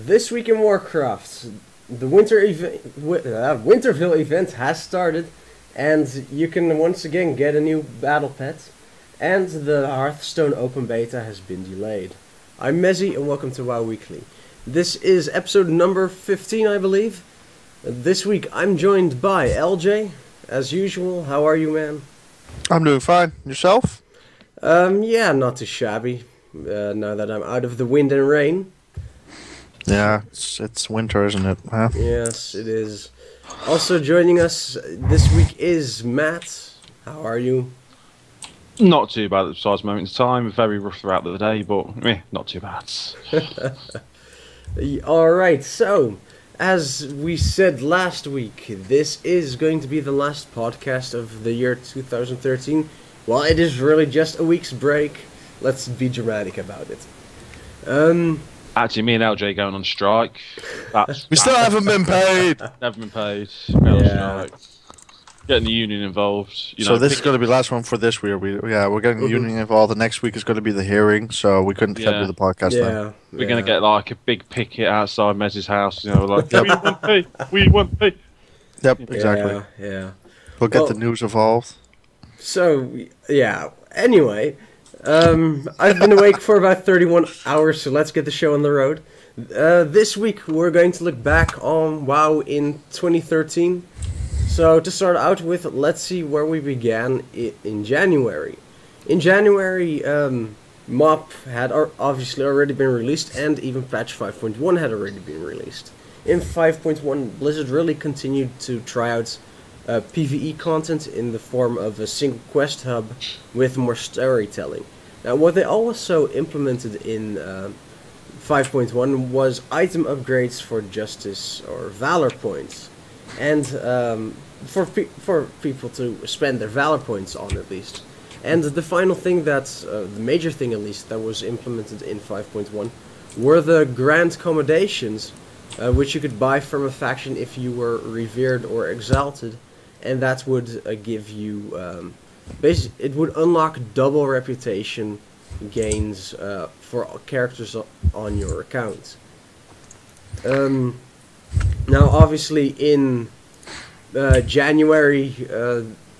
This week in Warcraft, the Winterville event has started, and you can once again get a new battle pet, and the Hearthstone open beta has been delayed. I'm Mezzy, and welcome to WoW Weekly. This is episode number 15, I believe. This week I'm joined by LJ, as usual. How are you, man? I'm doing fine. Yourself? Yeah, not too shabby, now that I'm out of the wind and rain. Yeah, it's winter, isn't it? Huh? Yes, it is. Also joining us this week is Matt. How are you? Not too bad at the precise moment in time. Very rough throughout the day, but not too bad. Alright, so, as we said last week, this is going to be the last podcast of the year 2013. Well, it is really just a week's break. Let's be dramatic about it. Actually, me and LJ going on strike. We still haven't been paid. Never been paid. We're on strike. Getting the union involved. So this is going to be the last one for this week. We're getting the union involved. The next week is going to be the hearing, so we couldn't do the podcast then. We're going to get like a big picket outside Mez's house. You know, like we want pay. We want pay. Yep, exactly. Yeah. We'll get the news involved. So yeah. Anyway. I've been awake for about 31 hours, so let's get the show on the road. This week we're going to look back on WoW in 2013. So to start out with, let's see where we began in January. In January, MoP had obviously already been released, and even patch 5.1 had already been released. In 5.1, Blizzard really continued to try out PvE content in the form of a single quest hub with more storytelling. Now, what they also implemented in 5.1 was item upgrades for Justice or Valor points, and for people to spend their Valor points on, at least. And the final thing the major thing at least, that was implemented in 5.1 were the Grand Commendations, which you could buy from a faction if you were revered or exalted. And that would give you, basically, it would unlock double reputation gains for characters on your account. Now, obviously, in January,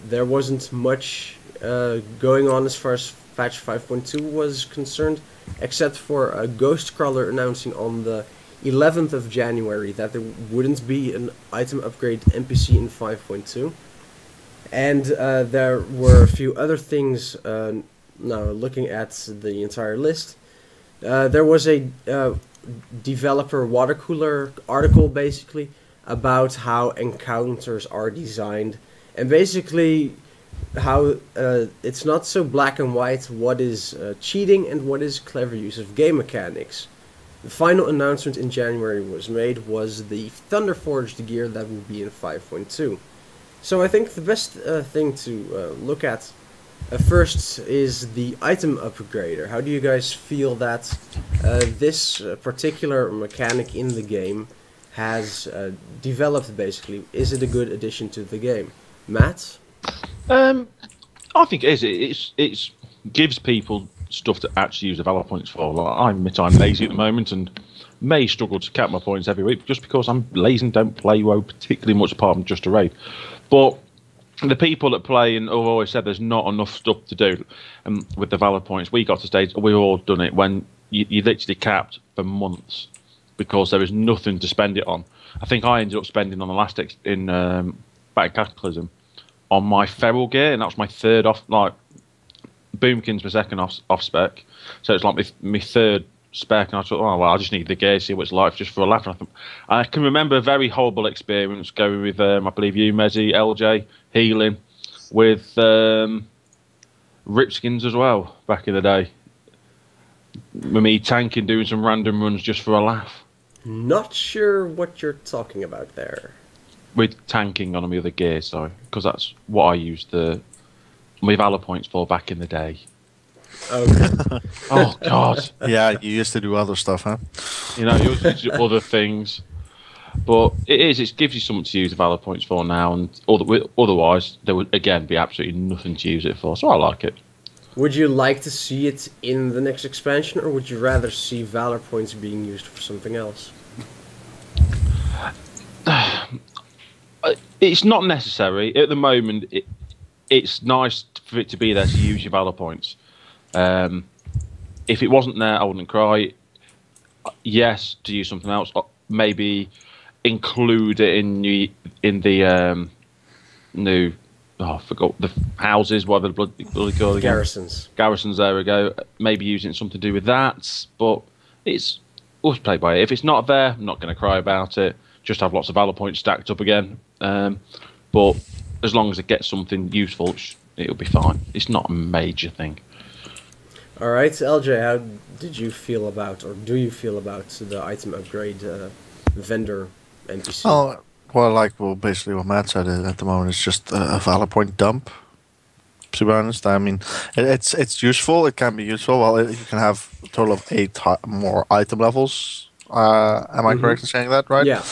there wasn't much going on as far as patch 5.2 was concerned, except for a Ghostcrawler announcing on the 11th of January that there wouldn't be an item upgrade NPC in 5.2. And there were a few other things. Now, looking at the entire list, there was a developer water cooler article, basically, about how encounters are designed, and basically how it's not so black and white what is cheating and what is clever use of game mechanics. The final announcement in January was the Thunderforged gear that will be in 5.2. So I think the best thing to look at first is the item upgrader. How do you guys feel that this particular mechanic in the game has developed, basically? Is it a good addition to the game? Matt? I think it is. It gives people stuff to actually use the Valor points for. Like, I admit I'm lazy at the moment and may struggle to count my points every week just because I'm lazy and don't play WoW particularly much apart from just a raid. But the people that play and have always said there's not enough stuff to do with the Valor points. We got to stage, we've all done it, when you literally capped for months because there is nothing to spend it on. I think I ended up spending on the last in Battle Cataclysm on my feral gear, and that was my third off, like, Boomkin's my second off spec, so it's like my third spec, and I thought, oh well, I just need the gear, see what it's like just for a laugh. And I can remember a very horrible experience going with, I believe you, Mezzy, LJ, healing with Ripskins as well back in the day. With me tanking, doing some random runs just for a laugh. Not sure what you're talking about there. With tanking on my other gear, sorry, because that's what I used my Valor points for back in the day. Okay. Oh God. Yeah, you used to do other stuff, huh? You know, you used to do other things, but it gives you something to use the Valor points for now, and otherwise there would again be absolutely nothing to use it for. So I like it. Would you like to see it in the next expansion, or would you rather see Valor points being used for something else? It's not necessary at the moment. It's nice for it to be there to use your valor points. If it wasn't there, I wouldn't cry. Yes, to use something else. Maybe include it in the new. Oh, I forgot the houses. Whatever the bloody called again. Garrisons. Garrisons. There we go. Maybe using something to do with that. But it's always play by ear. If it's not there, I'm not going to cry about it. Just have lots of valor points stacked up again. But as long as it gets something useful, it'll be fine. It's not a major thing. All right, LJ, how did you feel about, or do you feel about the item upgrade vendor NPC? Oh, well, basically what Matt said at the moment is just a valor point dump. To be honest, I mean, it's useful. It can be useful. Well, you can have a total of 8 more item levels. Am I correct in saying that, right? Yeah,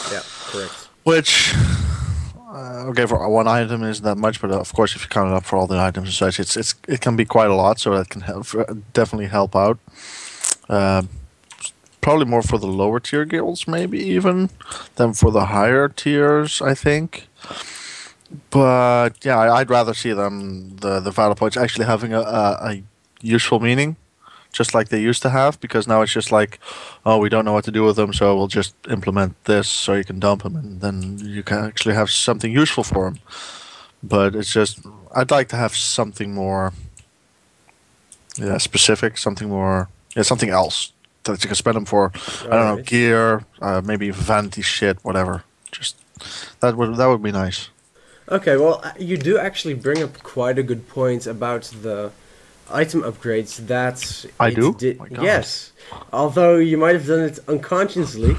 correct. Which, okay, for one item isn't that much, but of course, if you count it up for all the items and such, it can be quite a lot. So that can definitely help out. Probably more for the lower tier guilds, maybe even, than for the higher tiers, I think. But yeah, I'd rather see the valor points actually having a useful meaning, just like they used to have, because now it's just like, oh, we don't know what to do with them, so we'll just implement this so you can dump them, and then you can actually have something useful for them. But it's just, I'd like to have something more, specific, something more, something else that you can spend them for. I don't know, gear, maybe vanity shit, whatever. Just that would be nice. Okay, well, you do actually bring up quite a good point about the item upgrades that I do? Oh yes, although you might have done it unconsciously.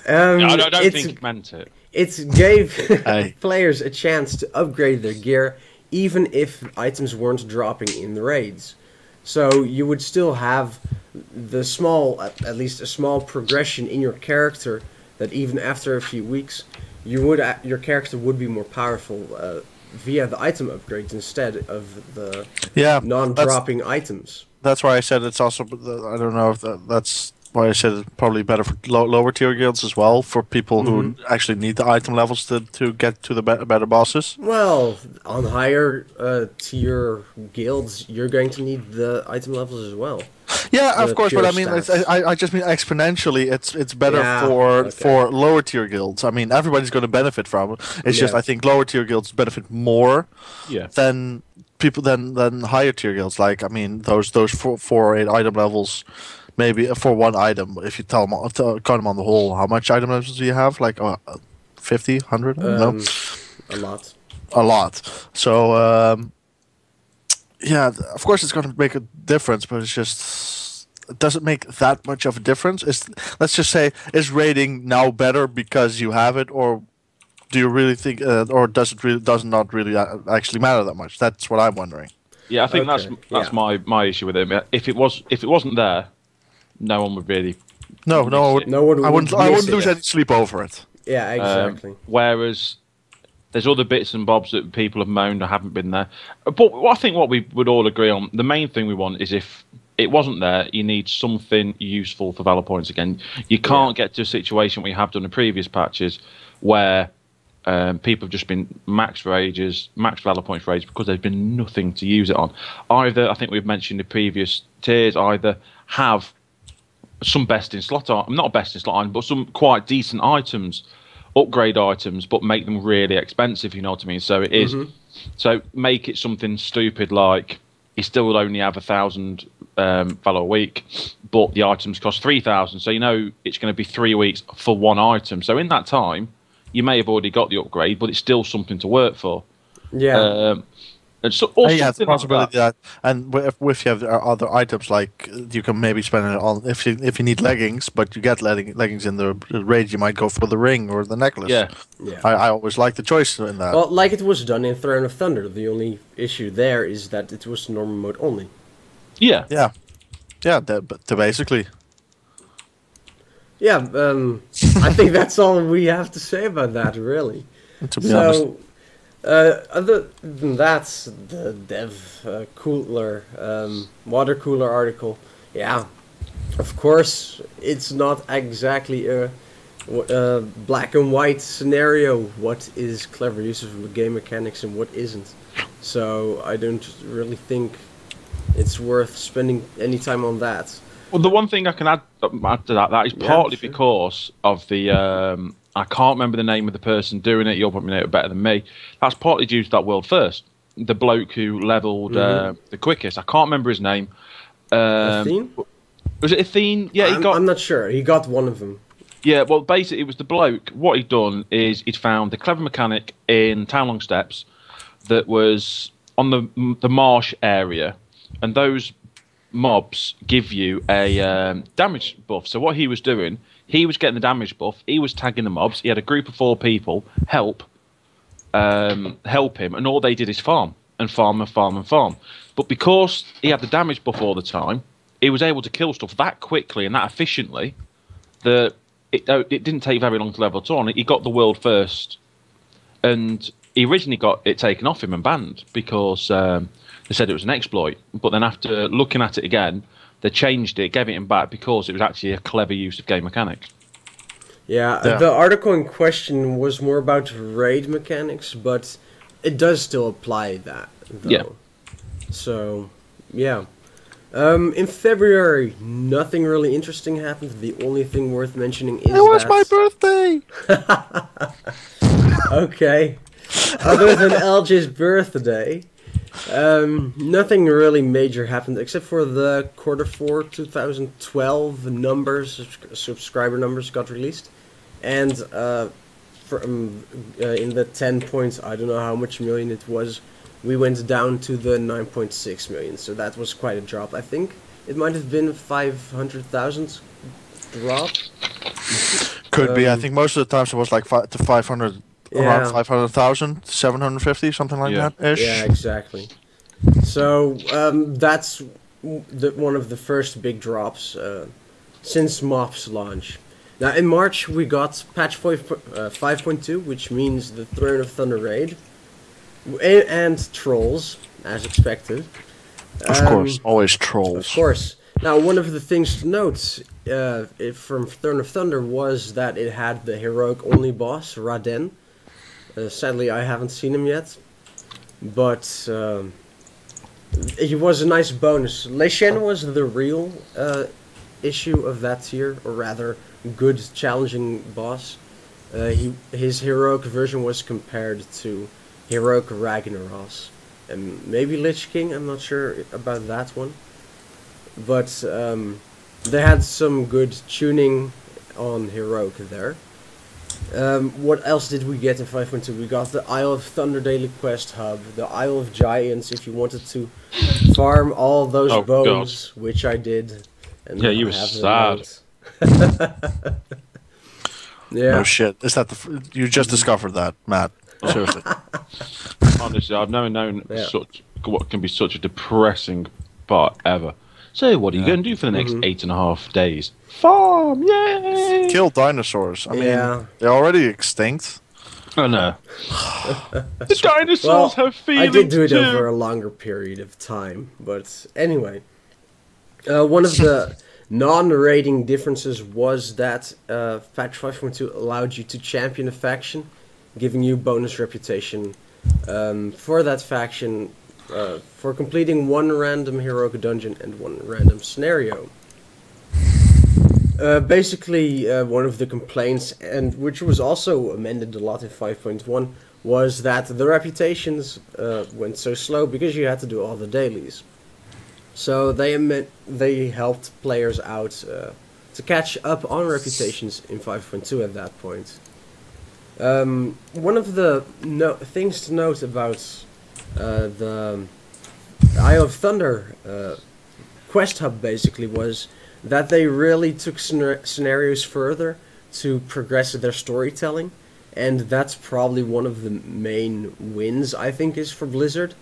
I don't think it meant it. It gave players a chance to upgrade their gear, even if items weren't dropping in the raids. So you would still have at least a small progression in your character, that even after a few weeks, your character would be more powerful via the item upgrades instead of the non-dropping items. That's why I said it's also. I don't know if that's why I said it's probably better for lower tier guilds as well, for people who actually need the item levels to get to the better bosses. Well, on higher tier guilds, you're going to need the item levels as well. Yeah, of course, but I mean, I just mean exponentially. It's better for lower tier guilds. I mean, everybody's going to benefit from it. It's just I think lower tier guilds benefit more than people than higher tier guilds. Like, I mean, those 4 or 8 item levels, maybe for one item. If you count them on the whole, how much item levels do you have? Like 50, 100? No, a lot. So. Yeah, of course it's going to make a difference, but it doesn't make that much of a difference. Let's just say, is rating now better because you have it, or do you really think, or does not really actually matter that much? That's what I'm wondering. Yeah, I think that's my issue with it. If it wasn't there, no one would really. I wouldn't lose any sleep over it. Yeah, exactly. Whereas there's other bits and bobs that people have moaned or haven't been there. But I think what we would all agree on, the main thing we want is, if it wasn't there, you need something useful for valor points again. You can't get to a situation we have done in previous patches where people have just been max valor points for ages because there's been nothing to use it on. Either, I think we've mentioned the previous tiers, either have some best in slot, not best in slot item, but some quite decent items, upgrade items, but make them really expensive, you know what I mean? So it is. So make it something stupid like you still would only have 1,000 valor a week, but the items cost 3,000. So you know it's going to be 3 weeks for one item. So in that time, you may have already got the upgrade, but it's still something to work for. Yeah. And so, the possibility that, and if you have other items, like you can maybe spend it on, if you need leggings, but you get leggings in the raid, you might go for the ring or the necklace. Yeah. I always like the choice in that. Well, like it was done in Throne of Thunder. The only issue there is that it was normal mode only. Yeah. Basically. Yeah. I think that's all we have to say about that, really. To be honest. Other than that, the dev cooler, water cooler article, yeah, of course, it's not exactly a black and white scenario. What is clever use of game mechanics and what isn't? So I don't really think it's worth spending any time on that. Well, the one thing I can add to that is partly because of the I can't remember the name of the person doing it. You'll probably know it better than me. That's partly due to that world first. The bloke who leveled the quickest. I can't remember his name. Athene? Was it Athene? Yeah, I'm not sure. He got one of them. Yeah, well, basically, it was the bloke. What he'd done is he'd found the clever mechanic in Townlong Steps that was on the marsh area, and those mobs give you a damage buff. So what he was doing, he was getting the damage buff. He was tagging the mobs. He had a group of 4 people help him, and all they did is farm and farm and farm and farm. But because he had the damage buff all the time, he was able to kill stuff that quickly and that efficiently that it didn't take very long to level 2 on. He got the world first, and he originally got it taken off him and banned because they said it was an exploit. But then after looking at it again, they changed it, gave it him back because it was actually a clever use of game mechanics. Yeah, the article in question was more about raid mechanics, but it does still apply that, though. Yeah. So, yeah. In February, nothing really interesting happened. The only thing worth mentioning is it was my birthday! Okay. Other than LJ's birthday, nothing really major happened except for the Q4 2012 numbers, subscriber numbers got released, and in the 10 points, I don't know how much million it was, we went down to the 9.6 million. So that was quite a drop. I think it might have been 500,000 drop. Could be. I think most of the times it was like 500. Around 500,000, 750, something like that ish. Yeah, exactly. So that's one of the first big drops since MOP's launch. Now in March we got patch 5.2, which means the Throne of Thunder raid and trolls, as expected. Of course, always trolls. Of course. Now one of the things to note from Throne of Thunder was that it had the heroic only boss Raden. Sadly, I haven't seen him yet, but he was a nice bonus. Lei Shen was the real issue of that tier, or rather, good challenging boss. His heroic version was compared to heroic Ragnaros, and maybe Lich King. I'm not sure about that one, but they had some good tuning on heroic there. What else did we get in 5.2? We got the Isle of Thunder Daily Quest Hub, the Isle of Giants, if you wanted to farm all those bones, God. Which I did. And yeah, you were sad. Yeah. No shit. Is that you just discovered that, Matt? Seriously. Honestly, I've never known what can be such a depressing part ever. So, what are you going to do for the next 8.5 days? Farm, yay! Kill dinosaurs. I mean, they're already extinct. Oh no. The dinosaurs have feelings. I did do it over a longer period of time, but anyway. One of the non-rating differences was that patch 5.2 allowed you to champion a faction, giving you bonus reputation for that faction. For completing one random heroic dungeon and one random scenario. Basically, one of the complaints, and which was also amended a lot in 5.1, was that the reputations went so slow because you had to do all the dailies. So they helped players out to catch up on reputations in 5.2 at that point. One of the things to note about the Isle of Thunder quest hub basically was that they really took scenarios further to progress their storytelling, and that's probably one of the main wins I think is for Blizzard.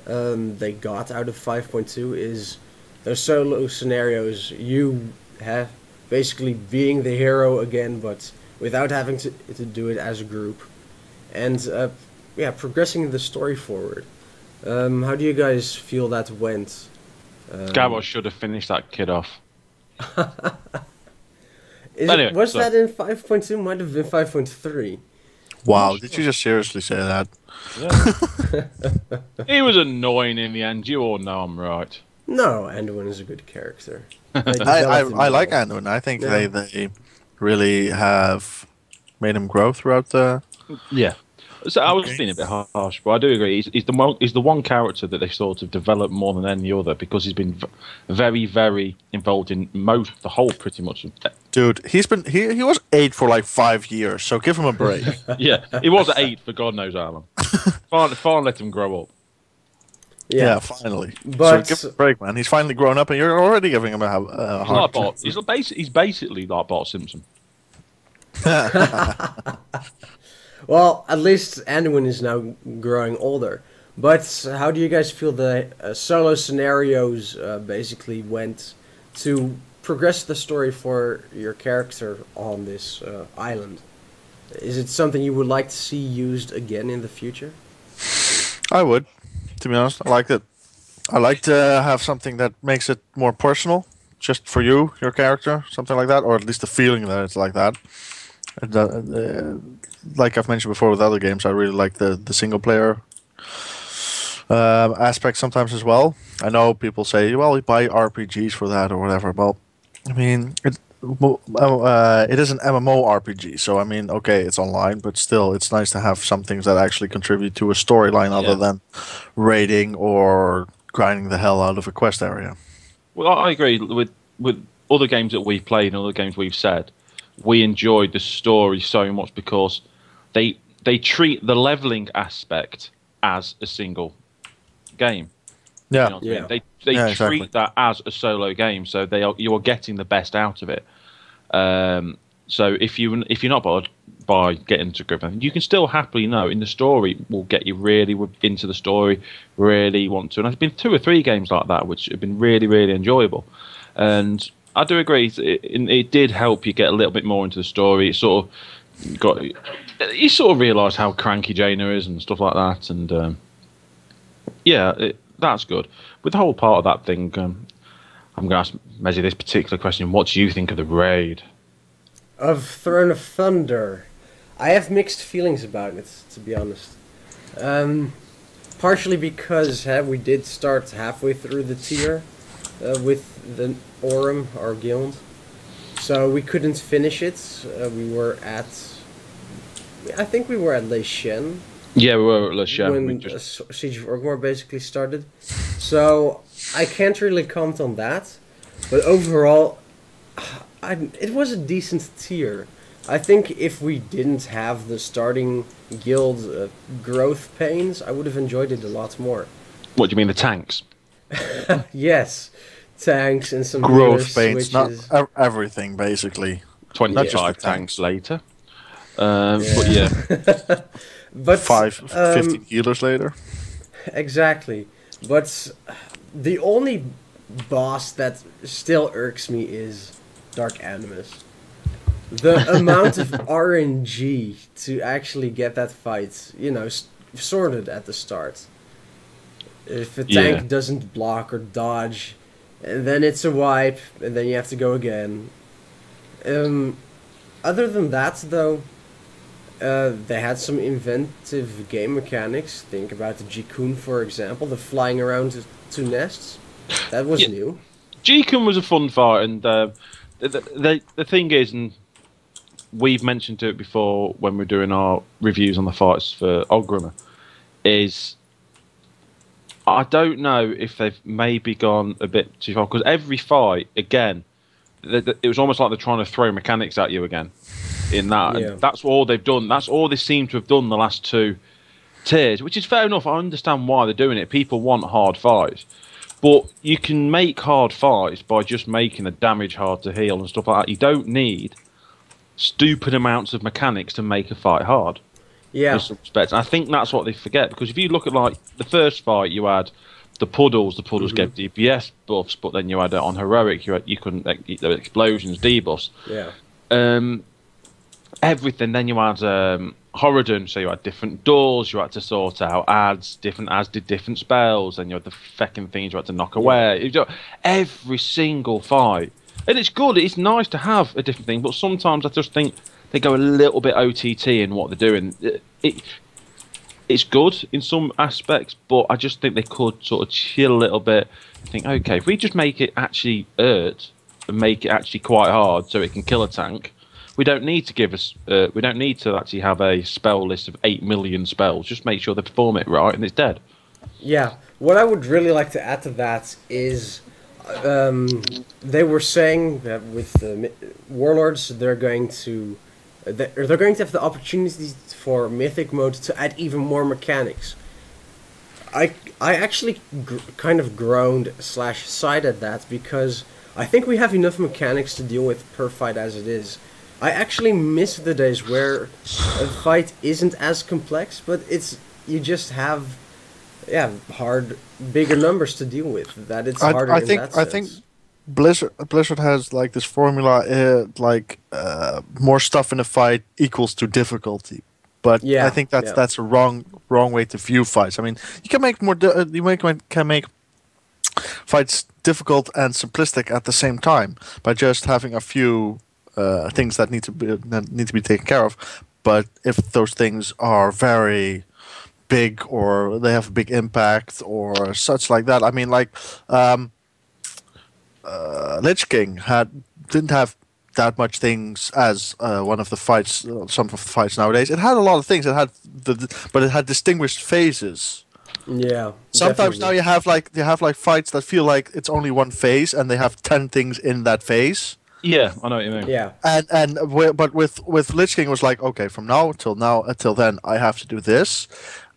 They got out of 5.2 is those solo scenarios, you have basically being the hero again, but without having to do it as a group, and progressing the story forward. How do you guys feel that went? Gabos should have finished that kid off. Was that in 5.2? Might have been 5.3. Wow, did you just seriously say that? Yeah. He was annoying in the end. You all know I'm right. No, Anduin is a good character. I like Anduin. I think they really have made him grow throughout the... Yeah. So I was being a bit harsh, but I do agree. He's the one character that they sort of developed more than any other because he's been very, very involved in the whole pretty much. Dude, he was 8 for like 5 years, so give him a break. Yeah, he was at 8 for God knows how long. Finally let him grow up. Yeah, finally. But so give him a break, man. He's finally grown up, and you're already giving him a hard time. He's basically like Bart Simpson. Well, at least Anduin is now growing older. But how do you guys feel the solo scenarios basically went to progress the story for your character on this island? Is it something you would like to see used again in the future? I would, to be honest. I liked it. I like to have something that makes it more personal, just for you, your character, something like that, or at least the feeling that it's like that. Like I've mentioned before with other games, I really like the single player aspect sometimes as well. I know people say, well, you buy RPGs for that or whatever. Well, I mean, it is an MMO RPG, so I mean, okay, it's online, but still, it's nice to have some things that actually contribute to a storyline other than raiding or grinding the hell out of a quest area. Well, I agree with other games that we've played and other games we've said. We enjoyed the story so much because they treat the leveling aspect as a single game. Yeah, you know what I mean? They treat that as a solo game, so you are getting the best out of it. So if you're not bothered by getting to grip, you can still happily know in the story will get you really into the story, really want to. And there's been 2 or 3 games like that which have been really, really enjoyable, and I do agree. It did help you get a little bit more into the story. It sort of you sort of realise how cranky Jaina is and stuff like that, and that's good. With the whole part of that thing, I'm going to ask Mezzy this particular question. What do you think of the raid? Of Throne of Thunder. I have mixed feelings about it, to be honest. Partially because we did start halfway through the tier with the Aurum, our guild. So we couldn't finish it. We were at... I think we were at Le Chien. Yeah, we were at Le Chien. When Siege of Orgrimmar basically started. So I can't really comment on that. But overall, it was a decent tier. I think if we didn't have the starting guild growth pains, I would have enjoyed it a lot more. What do you mean, the tanks? Yes. Tanks and some growth pains, not everything, basically. 25 tanks later. But yeah. But 15 healers later. Exactly. But the only boss that still irks me is Dark Animus. The amount of RNG to actually get that fight, sorted at the start. If a tank doesn't block or dodge, and then it's a wipe, and then you have to go again. Other than that, though, they had some inventive game mechanics. Think about the Jikun, for example, the flying around to nests. That was new. Jikun was a fun fight, and the thing is, and we've mentioned it before when we're doing our reviews on the fights for Orgrimmar, is I don't know if they've maybe gone a bit too far, because every fight, again, it was almost like they're trying to throw mechanics at you again. In that, and that's all they've done. That's all they seem to have done the last 2 tiers, which is fair enough. I understand why they're doing it. People want hard fights, but you can make hard fights by just making the damage hard to heal and stuff like that. You don't need stupid amounts of mechanics to make a fight hard. Yeah, in some respects. And I think that's what they forget, because if you look at like the first fight, you had the puddles. The puddles gave DPS buffs, but then you had it on heroic. You couldn't there were explosions, debuffs. Yeah. Everything. Then you had Horadon, so you had different doors you had to sort out. Different ads did different spells, and you had the feckin' things you had to knock away. Every single fight And it's good. It's nice to have a different thing, but sometimes I just think they go a little bit OTT in what they're doing. It's good in some aspects, but I just think they could sort of chill a little bit. Think, okay, if we just make it actually hurt and make it actually quite hard so it can kill a tank, we don't need to give us. We don't need to actually have a spell list of 8 million spells. Just make sure they perform it right, and it's dead. Yeah. What I would really like to add to that is. They were saying that with the warlords, they're going to have the opportunity for mythic mode to add even more mechanics. I actually kind of groaned / sighed at that because I think we have enough mechanics to deal with per fight as it is. I actually miss the days where a fight isn't as complex, but you just have. Yeah, bigger numbers to deal with. That it's harder. I think Blizzard has like this formula, more stuff in a fight equals to difficulty. But yeah, I think that's a wrong way to view fights. I mean, you can make can make fights difficult and simplistic at the same time by just having a few things that need to be taken care of. But if those things are very big or they have a big impact or such like that. I mean, like Lich King didn't have that much things as one of the fights. Some of the fights nowadays, it had a lot of things. But it had distinguished phases. Yeah. Sometimes definitely. Now you have like fights that feel like it's only one phase and they have 10 things in that phase. Yeah, I know what you mean. Yeah, but with Lich King it was like, okay, from now until then I have to do this.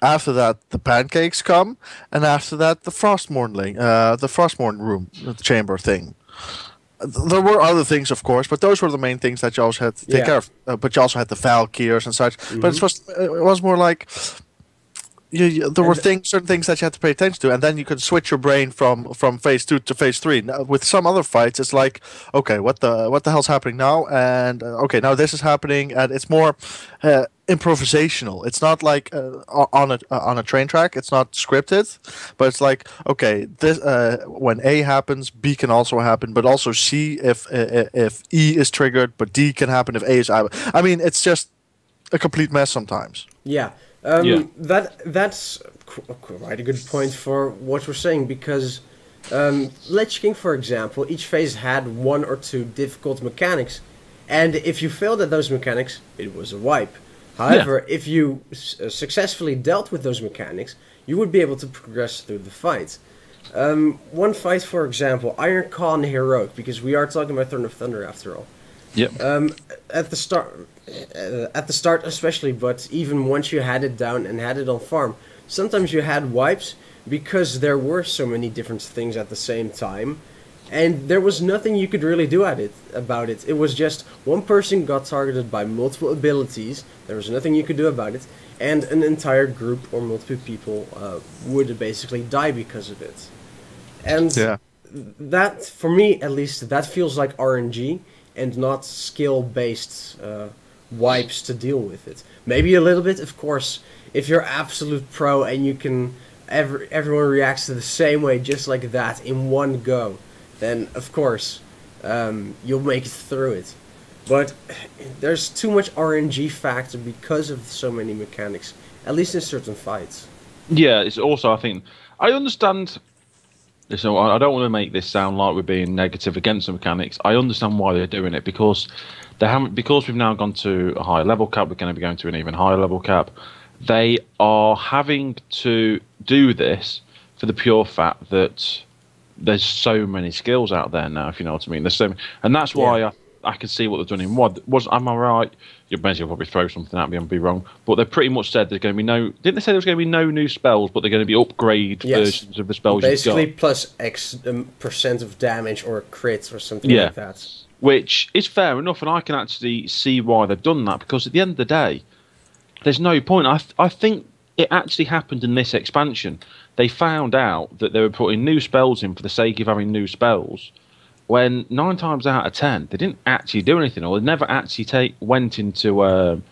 After that, the pancakes come, and after that, the Frostmourne room, the chamber thing. There were other things, of course, but those were the main things that you also had to take care of. But you also had the Valkyrs and such. Mm-hmm. But it was more like there were certain things that you had to pay attention to, and then you could switch your brain from phase 2 to phase 3. Now, with some other fights, it's like, okay, what the hell's happening now? And okay, now this is happening, and it's more improvisational. It's not like on a train track. It's not scripted, but it's like, okay, this when A happens, B can also happen, but also C if E is triggered, but D can happen if A is. I mean, it's just a complete mess sometimes. Yeah. That's quite a good point for what we're saying, because Lich King, for example, each phase had 1 or 2 difficult mechanics, and if you failed at those mechanics, it was a wipe. However, if you successfully dealt with those mechanics, you would be able to progress through the fight. One fight, for example, Iron Claw and Heroic, because we are talking about Throne of Thunder after all. Yep. At the start especially, but even once you had it down and had it on farm, sometimes you had wipes because there were so many different things at the same time, and there was nothing you could really do about it. It was just one person got targeted by multiple abilities, there was nothing you could do about it, and an entire group or multiple people would basically die because of it. And that, for me at least, that feels like RNG and not skill-based wipes to deal with it. Maybe a little bit, of course, if you're absolute pro and you can everyone reacts to the same way just like that in one go, then of course you'll make it through it. But there's too much RNG factor because of so many mechanics, at least in certain fights. Yeah, it's also, I think, I understand. So I don't want to make this sound like we're being negative against the mechanics. I understand why they're doing it, because we've now gone to a higher level cap. We're going to be going to an even higher level cap. They are having to do this for the pure fact that there's so many skills out there now. If you know what I mean, there's so many, and that's why I can see what they've done in WoD. Am I right? You'll basically probably throw something at me and be wrong. But they pretty much said there's going to be no... Didn't they say there's going to be no new spells, but they're going to be upgrade versions of the spells basically you've got? Plus X percent of damage or crits or something like that. Which is fair enough, and I can actually see why they've done that, because at the end of the day, there's no point. I think it actually happened in this expansion. They found out that they were putting new spells in for the sake of having new spells, when 9 times out of 10 they didn't actually do anything, or they never actually went into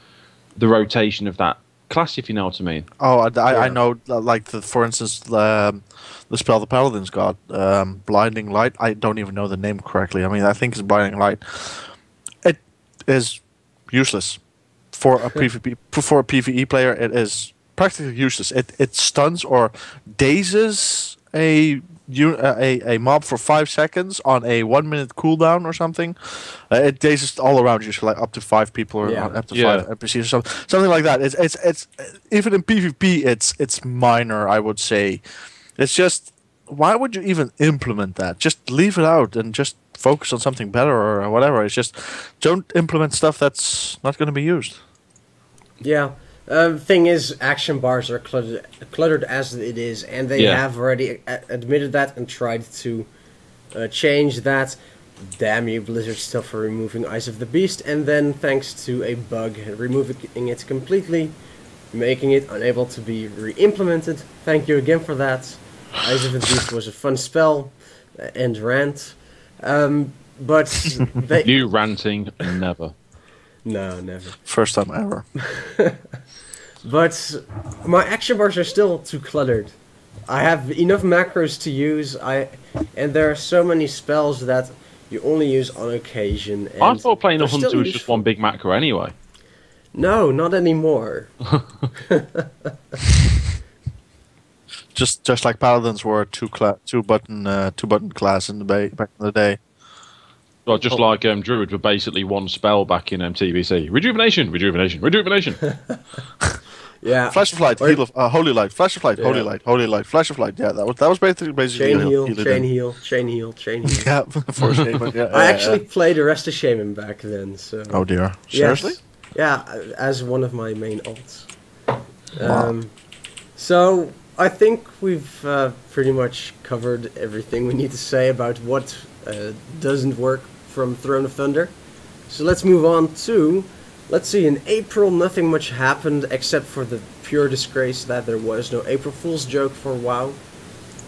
the rotation of that class, if you know what I mean. Oh, I know. Like for instance, the spell the paladins got, blinding light. I don't even know the name correctly. I mean, I think it's blinding light. It is useless for a PvE player. It is practically useless. It stuns or dazes a mob for 5 seconds on a 1 minute cooldown or something. It dazes all around you, so like up to 5 people or up to 5 NPCs or something like that. It's even in PvP, it's minor, I would say. It's just, why would you even implement that? Just leave it out and just focus on something better or whatever. It's just, don't implement stuff that's not going to be used. Yeah. Thing is, action bars are cluttered as it is, and they have already admitted that and tried to change that. Damn you, Blizzard, still for removing Eyes of the Beast, and then thanks to a bug, removing it completely, making it unable to be re-implemented. Thank you again for that. Eyes of the Beast was a fun spell, and rant. But they... You ranting, never. No, never. First time ever. But my action bars are still too cluttered. I have enough macros to use, and there are so many spells that you only use on occasion. And I thought playing a hunter was just one big macro anyway. No, not anymore. just like paladins were two button class in the back in the day. Well, just like druids were basically one spell back in TBC. Rejuvenation, rejuvenation, rejuvenation. Yeah. Flash of light, holy light, flash of light, holy light, holy light, flash of light. Yeah, that was basically chain heal. Yeah, for Shaman. Yeah, I actually played the rest of Shaman back then. So. Oh dear, seriously? Yes. Yeah, as one of my main ults. So I think we've pretty much covered everything we need to say about what doesn't work from Throne of Thunder. So let's move on to, let's see, in April nothing much happened except for the pure disgrace that there was no April Fool's joke for WoW.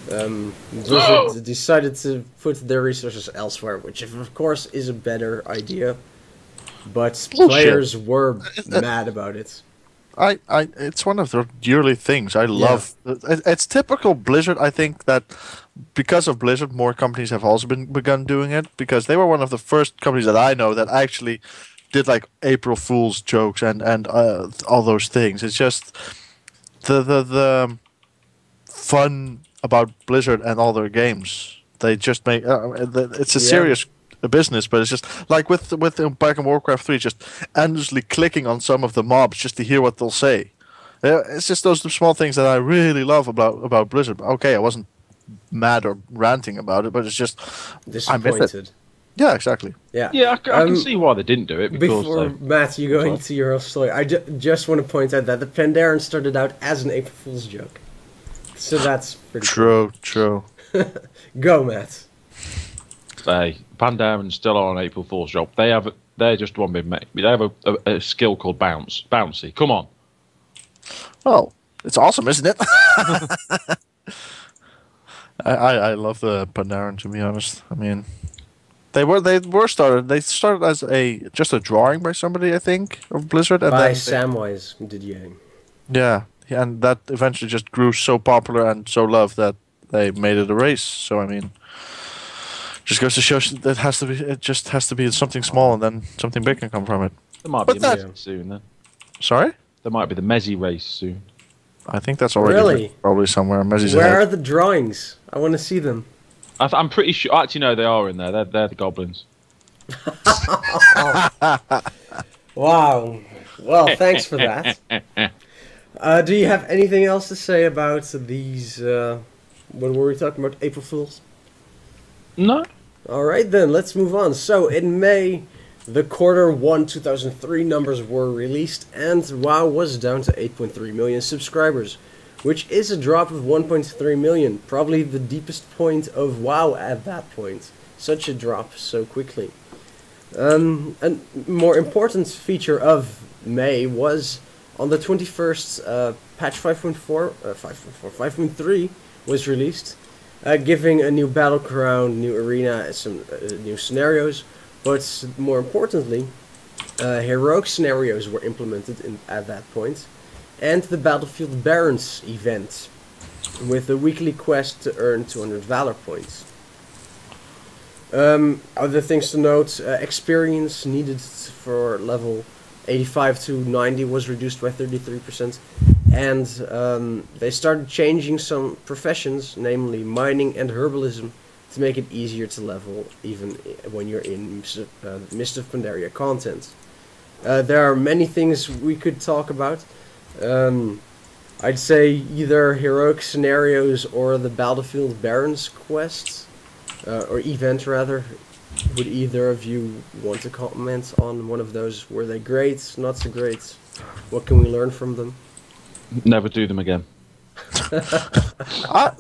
Blizzard decided to put their resources elsewhere, which of course is a better idea, but players were mad about it. It's one of the yearly things I love. It's typical Blizzard. I think that because of Blizzard, more companies have also begun doing it, because they were one of the first companies that I know that actually did like April Fool's jokes and all those things. It's just the fun about Blizzard and all their games. They just make it's a serious business, but it's just like with back in Warcraft 3, just endlessly clicking on some of the mobs just to hear what they'll say. It's just those small things that I really love about Blizzard. Okay, I wasn't mad or ranting about it, but it's just disappointed. I miss it. Yeah, exactly. Yeah, I can see why they didn't do it. Because before Matt, you go into your story, I just want to point out that the Pandaren started out as an April Fool's joke, so that's pretty true. Go, Matt. Hey, Pandaren's still on an April Fool's job. They're just one big mate. They have a skill called bouncy. Come on. Oh, it's awesome, isn't it? I love the Pandaren, to be honest. I mean, they started as just a drawing by somebody, I think, of Blizzard, and by Samwise did Yang. Yeah, and that eventually just grew so popular and so loved that they made it a race. So I mean, just goes to show that it just has to be something small, and then something big can come from it. There might be a Mezzi soon, then. Sorry? There might be the Mezzi race soon. I think that's already probably somewhere. Mezzi's Where are the drawings? I want to see them. I'm pretty sure. Actually, no, they are in there. They're the goblins. Wow. Well, thanks for that. Do you have anything else to say about these? What were we talking about? April Fools? No. Alright then, let's move on. So, in May, the Q1 2003 numbers were released, and WoW was down to 8.3 million subscribers, which is a drop of 1.3 million, probably the deepest point of WoW at that point. Such a drop so quickly. A more important feature of May was on the 21st, patch 5.3 was released, giving a new battleground, new arena, some new scenarios, but more importantly, heroic scenarios were implemented at that point, and the Battlefield Barons event, with a weekly quest to earn 200 Valor points. Other things to note, experience needed for level 85 to 90 was reduced by 33%, and they started changing some professions, namely mining and herbalism, to make it easier to level even when you're in Mist of Pandaria content. There are many things we could talk about. I'd say either heroic scenarios or the Battlefield Barons quest, or event rather. Would either of you want to comment on one of those? Were they great? Not so great? What can we learn from them? Never do them again. I'm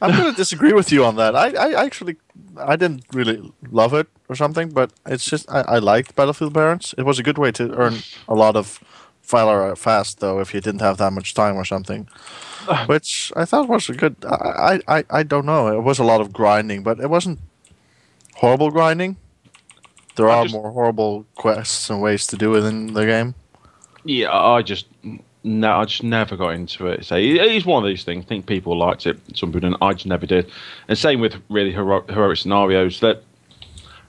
going to disagree with you on that. I didn't really love it or something, but it's just I liked Battlefield Barons. It was a good way to earn a lot of Valor fast, though, if you didn't have that much time or something. Which I thought was a good. I don't know. It was a lot of grinding, but it wasn't horrible grinding. There are more horrible quests and ways to do it in the game. Yeah, I just never got into it. So it's one of these things. I think people liked it, some people didn't. I just never did. And same with really heroic scenarios. That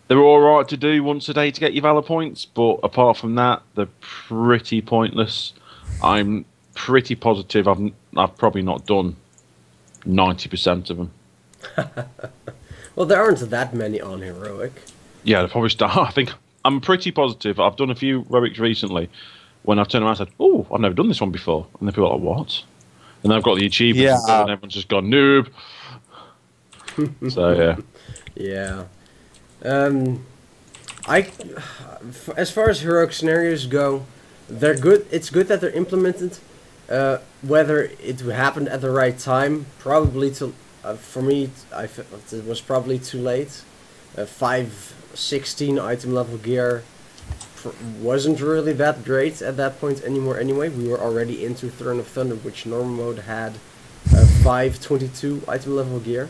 they're all right to do once a day to get your Valor points, but apart from that, they're pretty pointless. I'm pretty positive I've probably not done 90% of them. Well, there aren't that many on heroic. Yeah, they probably start. I think I'm pretty positive. I've done a few heroics recently. When I've turned around and said, "Oh, I've never done this one before," and then people are like, "What?" And then I've got the achievements, and everyone's just gone noob. So yeah. As far as heroic scenarios go, they're good. It's good that they're implemented. Whether it happened at the right time, probably for me, I felt it was probably too late. 516 item level gear wasn't really that great at that point anymore anyway. We were already into Throne of Thunder, which normal mode had 522 item level gear.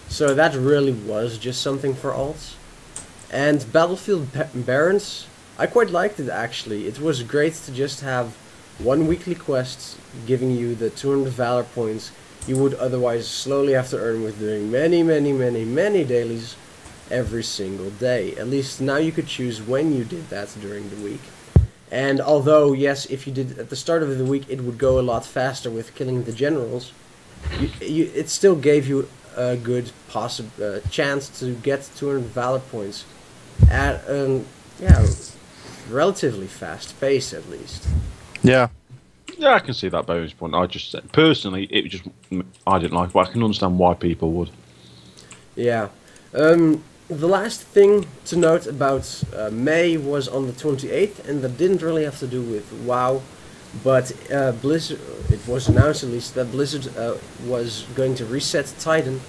So that really was just something for alts. And Battlefield Barons, I quite liked it actually. It was great to just have one weekly quest giving you the 200 Valor points you would otherwise slowly have to earn with doing many dailies every single day. At least now you could choose when you did that during the week. And although, yes, if you did at the start of the week, it would go a lot faster with killing the generals, it still gave you a good chance to get 200 Valor points at relatively fast pace, at least. Yeah. Yeah, I can see that bonus point. I just said, personally, I didn't like it, but I can understand why people would. Yeah. The last thing to note about May was on the 28th, and that didn't really have to do with WoW, but Blizzard, it was announced at least that Blizzard was going to reset Titan,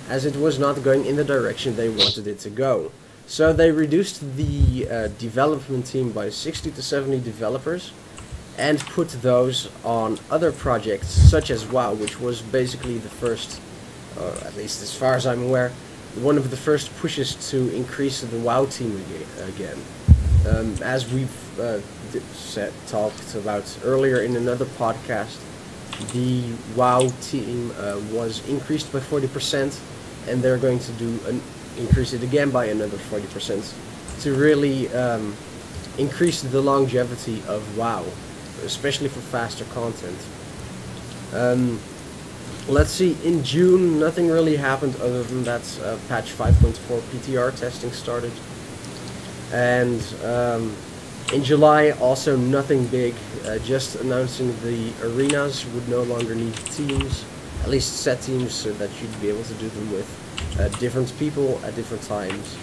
as it was not going in the direction they wanted it to go. So they reduced the development team by 60 to 70 developers, and put those on other projects such as WoW, which was basically the first, at least as far as I'm aware, one of the first pushes to increase the WoW team again. As we've talked about earlier in another podcast, the WoW team was increased by 40%, and they're going to increase it again by another 40% to really increase the longevity of WoW, especially for faster content. Let's see, in June nothing really happened other than that patch 5.4 PTR testing started. And in July also nothing big, just announcing the arenas would no longer need teams, at least set teams, so that you'd be able to do them with different people at different times.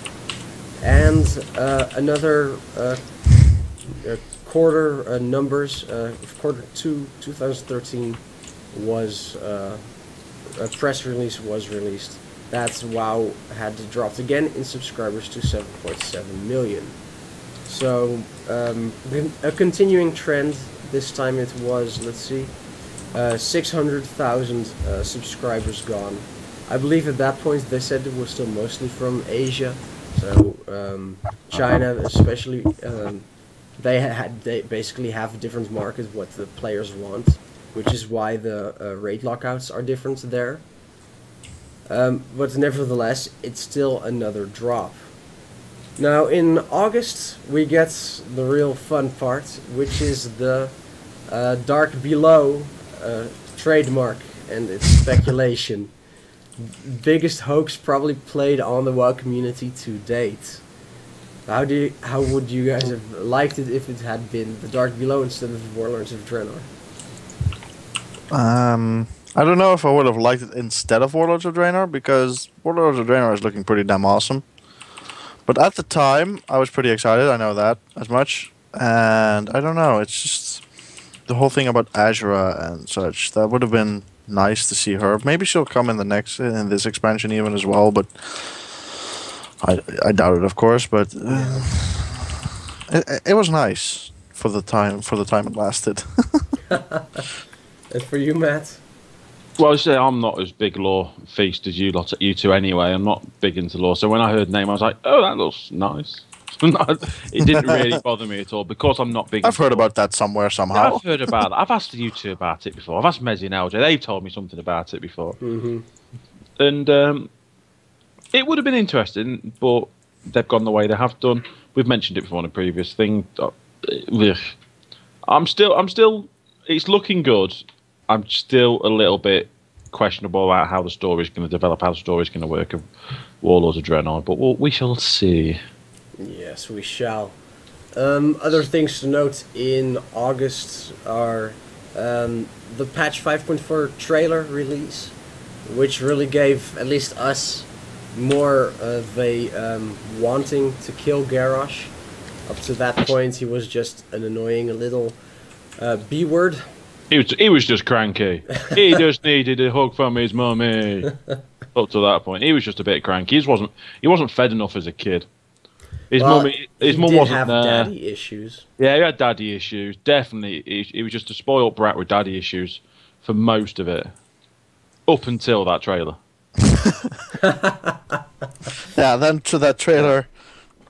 And another quarter numbers, quarter 2 2013 was a press release was released that WoW had dropped again in subscribers to 7.7 million. So a continuing trend. This time it was, let's see, 600,000 subscribers gone. I believe at that point they said it was still mostly from Asia, so China especially, they basically have a different market what the players want, which is why the raid lockouts are different there. But nevertheless, it's still another drop. Now in August we get the real fun part, which is the Dark Below trademark and its speculation. Biggest hoax probably played on the WoW community to date. How would you guys have liked it if it had been the Dark Below instead of the Warlords of Draenor? I don't know if I would have liked it instead of Warlords of Draenor, because Warlords of Draenor is looking pretty damn awesome. But at the time, I was pretty excited. I know that as much, and I don't know. It's just the whole thing about Azura and such. That would have been nice to see her. Maybe she'll come in this expansion even as well. But I doubt it, of course. But it was nice for the time it lasted. And for you, Matt? Well, I say I'm not as big lore feast as you two anyway. I'm not big into lore, so when I heard the name, I was like, "Oh, that looks nice." It didn't really bother me at all because I'm not big. I've heard about that somewhere somehow. Yeah, I've heard about it. I've asked you two about it before. I've asked Mezzy and LJ. They've told me something about it before, and it would have been interesting, but they've gone the way they have done. We've mentioned it before in a previous thing. I'm still. It's looking good. I'm still a little bit questionable about how the story is going to develop, how the story is going to work of Warlords of Draenor, but we shall see. Yes, we shall. Other things to note in August are the patch 5.4 trailer release, which really gave at least us more of a wanting to kill Garrosh. Up to that point, he was just an annoying little B-word. He was just cranky. He just needed a hug from his mummy. Up to that point, he was just a bit cranky. He wasn't fed enough as a kid. His mum wasn't have there. Daddy issues. Yeah, he had daddy issues. Definitely, he was just a spoiled brat with daddy issues for most of it, up until that trailer. Yeah, then to that trailer,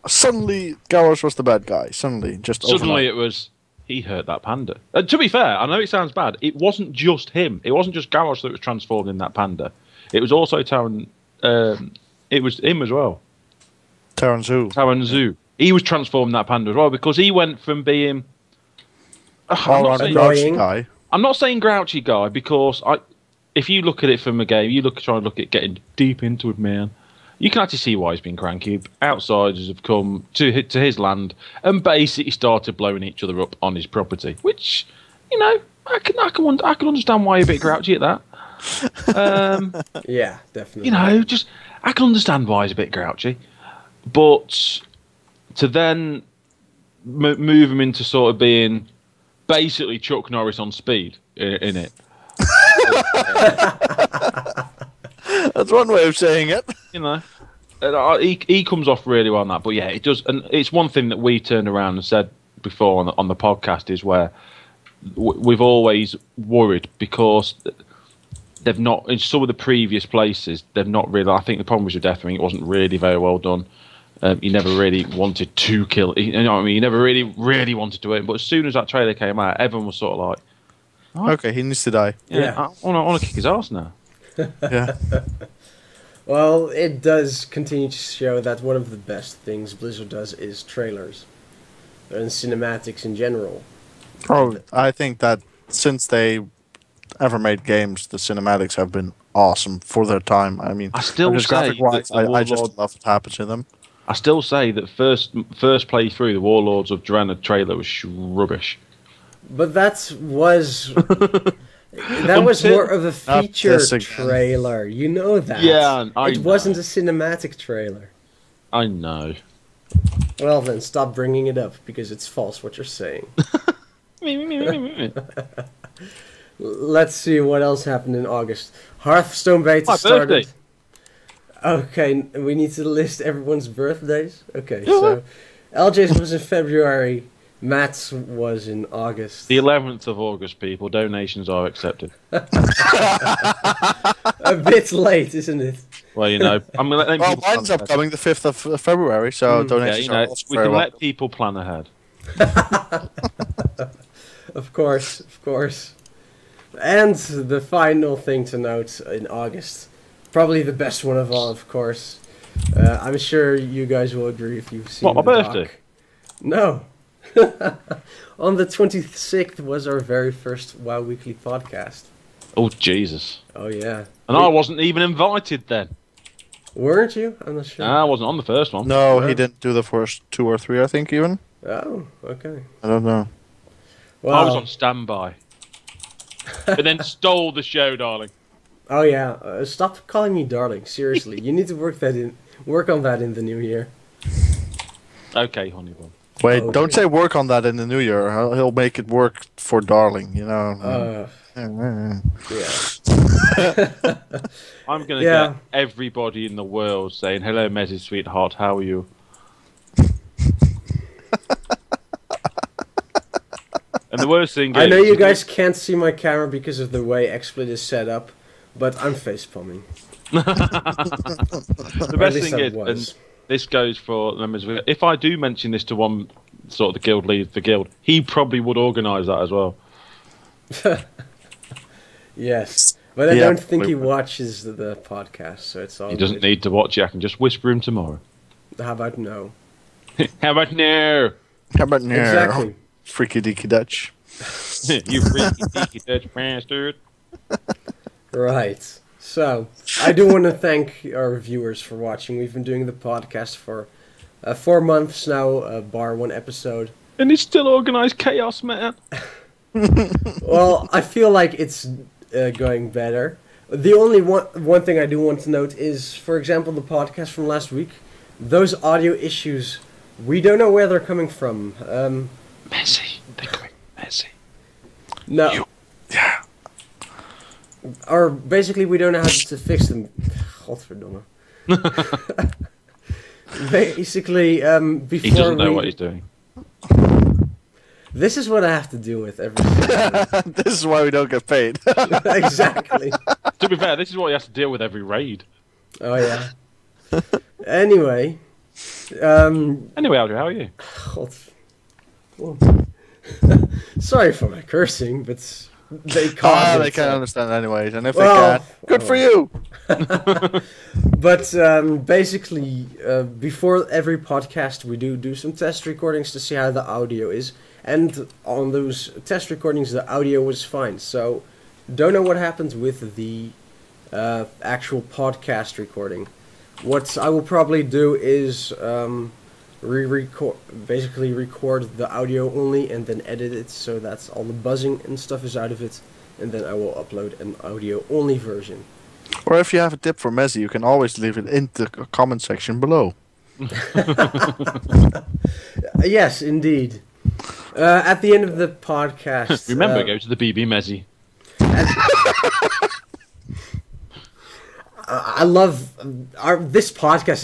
suddenly Garrosh was the bad guy. Suddenly overnight. It was. He hurt that panda. To be fair, I know it sounds bad. It wasn't just him. It wasn't just Garrosh that was transformed in that panda. It was also Taran. It was him as well. Taran Zoo. He was transformed in that panda as well because he went from being. I'm not saying grouchy guy because if you look at it from a game, try and look at getting deep into it, man. You can actually see why he's been cranky. Outsiders have come to his land and basically started blowing each other up on his property, which, I can understand why you're a bit grouchy at that. Yeah, definitely. I can understand why he's a bit grouchy, but to then move him into sort of being basically Chuck Norris on speed in it. That's one way of saying it. He comes off really well on that. But yeah, it does, and it's one thing that we turned around and said before on the podcast is where we've always worried because they've not in some of the previous places they've not really. I think the problem was with Deathwing; it wasn't really very well done. He never really wanted to kill. You know what I mean? He never really wanted to hit him. But as soon as that trailer came out, everyone was sort of like, oh, "Okay, he needs to die." Yeah. I want to kick his ass now. Yeah. Well, it does continue to show that one of the best things Blizzard does is trailers and cinematics in general. Oh, I think that since they ever made games, the cinematics have been awesome for their time. I mean, I still say graphic-wise, I just love what happens to them. I still say that first playthrough, the Warlords of Draenor trailer was rubbish. But that was more of a feature trailer. You know that. Yeah, it wasn't a cinematic trailer. I know. Well then, stop bringing it up because it's false what you're saying. Let's see what else happened in August. Hearthstone beta started. Birthday. Okay, we need to list everyone's birthdays. Okay, so LJ's was in February. Matt's was in August. The 11th of August, people. Donations are accepted. A bit late, isn't it? Well, I'm going to let mine's upcoming the 5th of February, so donations are we can let people plan ahead. Of course, of course. And the final thing to note in August, probably the best one of all, of course. I'm sure you guys will agree if you've seen my birthday? doc. No. On the 26th was our very first WoW Weekly podcast. Oh, Jesus. Oh, yeah. And I wasn't even invited then. Weren't you? I'm not sure. I wasn't on the first one. No, he didn't do the first 2 or 3, I think, even. Oh, okay. I don't know. Well, I was on standby. But then stole the show, darling. Oh, yeah. Stop calling me darling. Seriously. You need to work on that in the new year. Okay, honey bun. Wait, Okay. don't say work on that in the new year. He'll make it work for darling, you know. Yeah. I'm going to Yeah. get everybody in the world saying, hello, Mezzy, sweetheart, how are you? And the worst thing is... I know you guys can't see my camera because of the way XSplit is set up, but I'm facepalming. The best thing is, and this goes for members of... If I do mention this to one sort of the guild lead, the guild, he probably would organise that as well. Yes, but I don't think he watches the podcast, so it's all. He doesn't need to watch it. I can just whisper him tomorrow. How about no? How about no? How about now? Exactly. Freaky deaky Dutch. You freaky deaky Dutch bastard. Right. So, I do want to thank our viewers for watching. We've been doing the podcast for 4 months now, bar one episode. And it's still organised chaos, man. Well, I feel like it's going better. The only one thing I do want to note is, for example, the podcast from last week. Those audio issues, we don't know where they're coming from. Messy. They're going messy. No. Yeah. Or basically, we don't know how to fix them. Godverdomme. Basically, before He doesn't know what he's doing. This is what I have to deal with every single This is why we don't get paid. Exactly. To be fair, this is what he has to deal with every raid. Oh, yeah. Anyway. Anyway, Aldrin, how are you? God. Oh. Sorry for my cursing, but they can't. They can't understand anyways, and if they can, good for you. But basically, before every podcast, we do some test recordings to see how the audio is. And on those test recordings, the audio was fine. So, don't know what happened with the actual podcast recording. What I will probably do is basically record the audio only and then edit it so that all the buzzing and stuff is out of it. And then I will upload an audio only version. Or if you have a tip for Mezzy, you can always leave it in the comment section below. Yes, indeed. At the end of the podcast... Remember, go to the BB Mezzy. I love... this podcast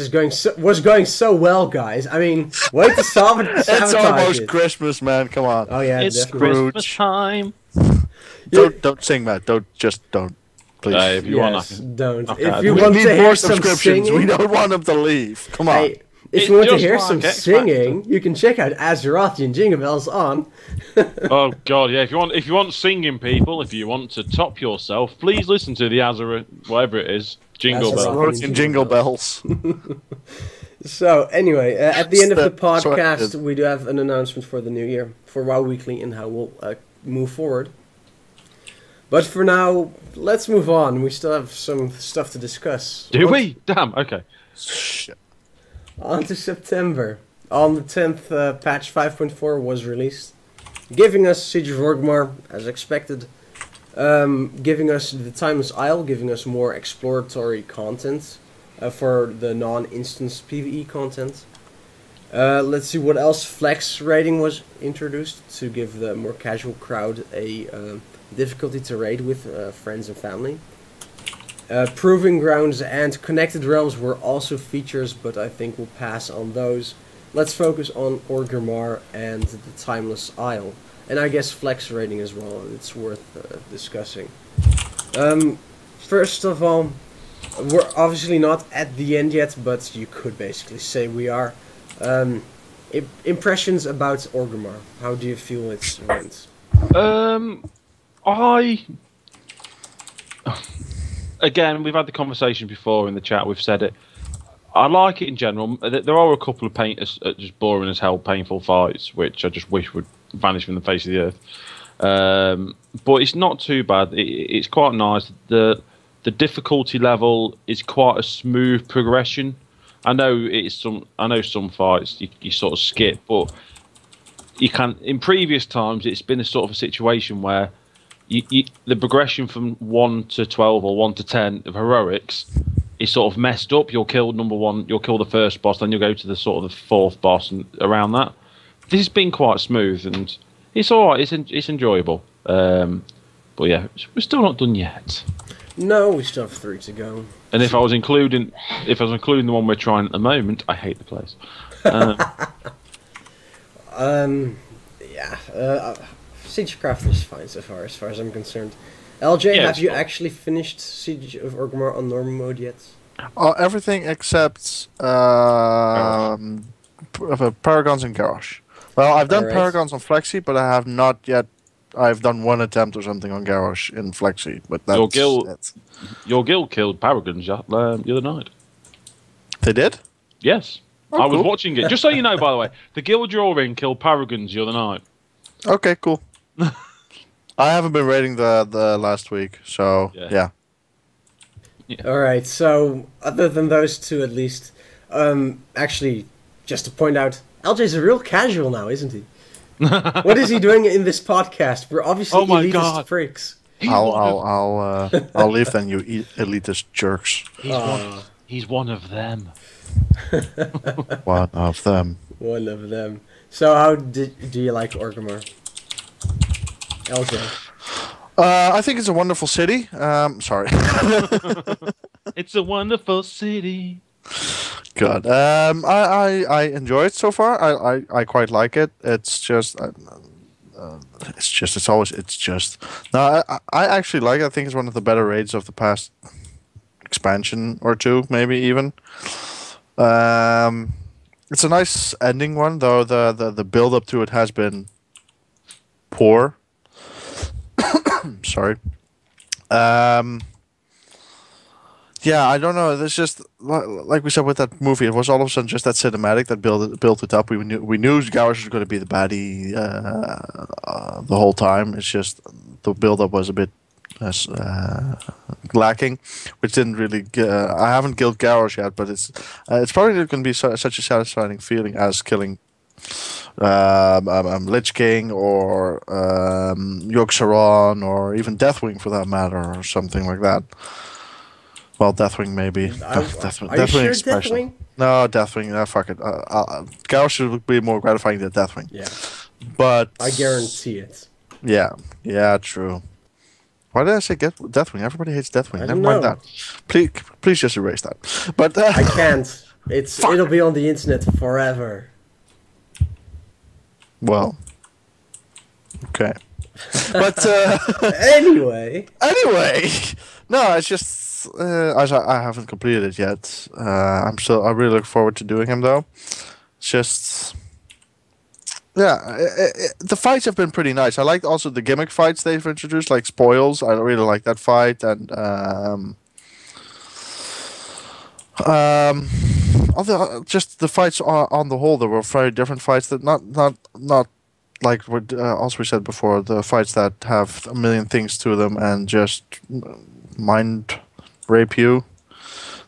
was going so well, guys. I mean, wait to sabotage It's almost it. Christmas, man. Come on. Oh, yeah, It's definitely. Christmas time. Don't sing that. Don't. Please. If you want, I Yes, can. don't. Okay, If you We want need to more hear some subscriptions. singing... We don't want them to leave. Come on. Hey, if It's you want to just hear like some X singing, you can check out Azeroth and Jingle Bells on. Oh God, yeah. If you want singing, people, if you want to top yourself, please listen to the Azeroth, whatever it is, Jingle Azeroth. Bell. Working jingle bells. So, anyway, at the end of the Sorry. podcast, we do have an announcement for the new year, for WoW Weekly, and how we'll move forward. But for now, let's move on. We still have some stuff to discuss. Do we? Damn. Okay. Shit. On to September. On the 10th, patch 5.4 was released, giving us Siege of Orgrimmar, as expected, giving us the Timeless Isle, giving us more exploratory content for the non-instance PvE content. Let's see what else. Flex raiding was introduced to give the more casual crowd a difficulty to raid with friends and family. Proving Grounds and Connected Realms were also features, but I think we'll pass on those. Let's focus on Orgrimmar and the Timeless Isle. And I guess Flex raiding as well, it's worth discussing. First of all, we're obviously not at the end yet, but you could basically say we are. impressions about Orgrimmar. How do you feel it went? Again, we've had the conversation before in the chat. We've said it. I like it in general. There are a couple of just boring as hell, painful fights, which I just wish would vanish from the face of the earth. But it's not too bad. It's quite nice. The difficulty level is quite a smooth progression. I know some fights you sort of skip, but you can. In previous times, it's been a sort of a situation where the progression from 1 to 12 or 1 to 10 of heroics is sort of messed up. You'll kill number 1, you'll kill the first boss, then you'll go to the sort of the 4th boss and around that. This has been quite smooth and it's alright. It's enjoyable. But yeah, we're still not done yet. No, we still have 3 to go. And if I was including the one we're trying at the moment, I hate the place. Siegecraft is fine so far, as I'm concerned. LJ, have you actually finished Siege of Orgrimmar on normal mode yet? Everything except Paragons and Garrosh. Well, I've done Paragons on Flexi, but I have not yet. I've done 1 attempt or something on Garrosh in Flexi, but that's your guild killed Paragons the other night. They did? Yes. Oh, I was watching it. Just so you know, by the way, the guild you're in killed Paragons the other night. Okay, cool. I haven't been raiding the last week, so yeah. Alright, so other than those 2 at least, actually, just to point out, LJ's a real casual now, isn't he? What is he doing in this podcast? We're obviously elitist freaks. I'll leave then, you elitist jerks. He's one of them. One of them. One of them. So how do you like Orgrimmar? LJ? I think it's a wonderful city. Sorry. It's a wonderful city. God. I enjoy it so far. I quite like it. It's just. No, I actually like it. I think it's one of the better raids of the past expansion or 2, maybe even. It's a nice ending one, though the build up to it has been poor. Sorry. Yeah, I don't know. There's just like we said with that movie. It was all of a sudden just that cinematic that built it up. We knew Garrosh was going to be the baddie the whole time. It's just the build up was a bit lacking, which didn't really. I haven't killed Garrosh yet, but it's probably not going to be such a satisfying feeling as killing Lich King or Yogg-Saron or even Deathwing for that matter, or something like that. Well, Deathwing maybe. Deathwing is special. Deathwing? No, Deathwing. Fuck it. Garrosh would be more gratifying than Deathwing. Yeah. But I guarantee it. Yeah, true. Why did I say Deathwing? Everybody hates Deathwing. Never mind that. Please just erase that. But I can't. It'll be on the internet forever. Well, okay. But anyway, no, it's just I haven't completed it yet. I really look forward to doing him though. It's just. Yeah, the fights have been pretty nice. I liked also the gimmick fights they've introduced, like Spoils. I really like that fight, and just the fights on the whole, there were very different fights that not like what also we said before, the fights that have a million things to them and just mind rape you.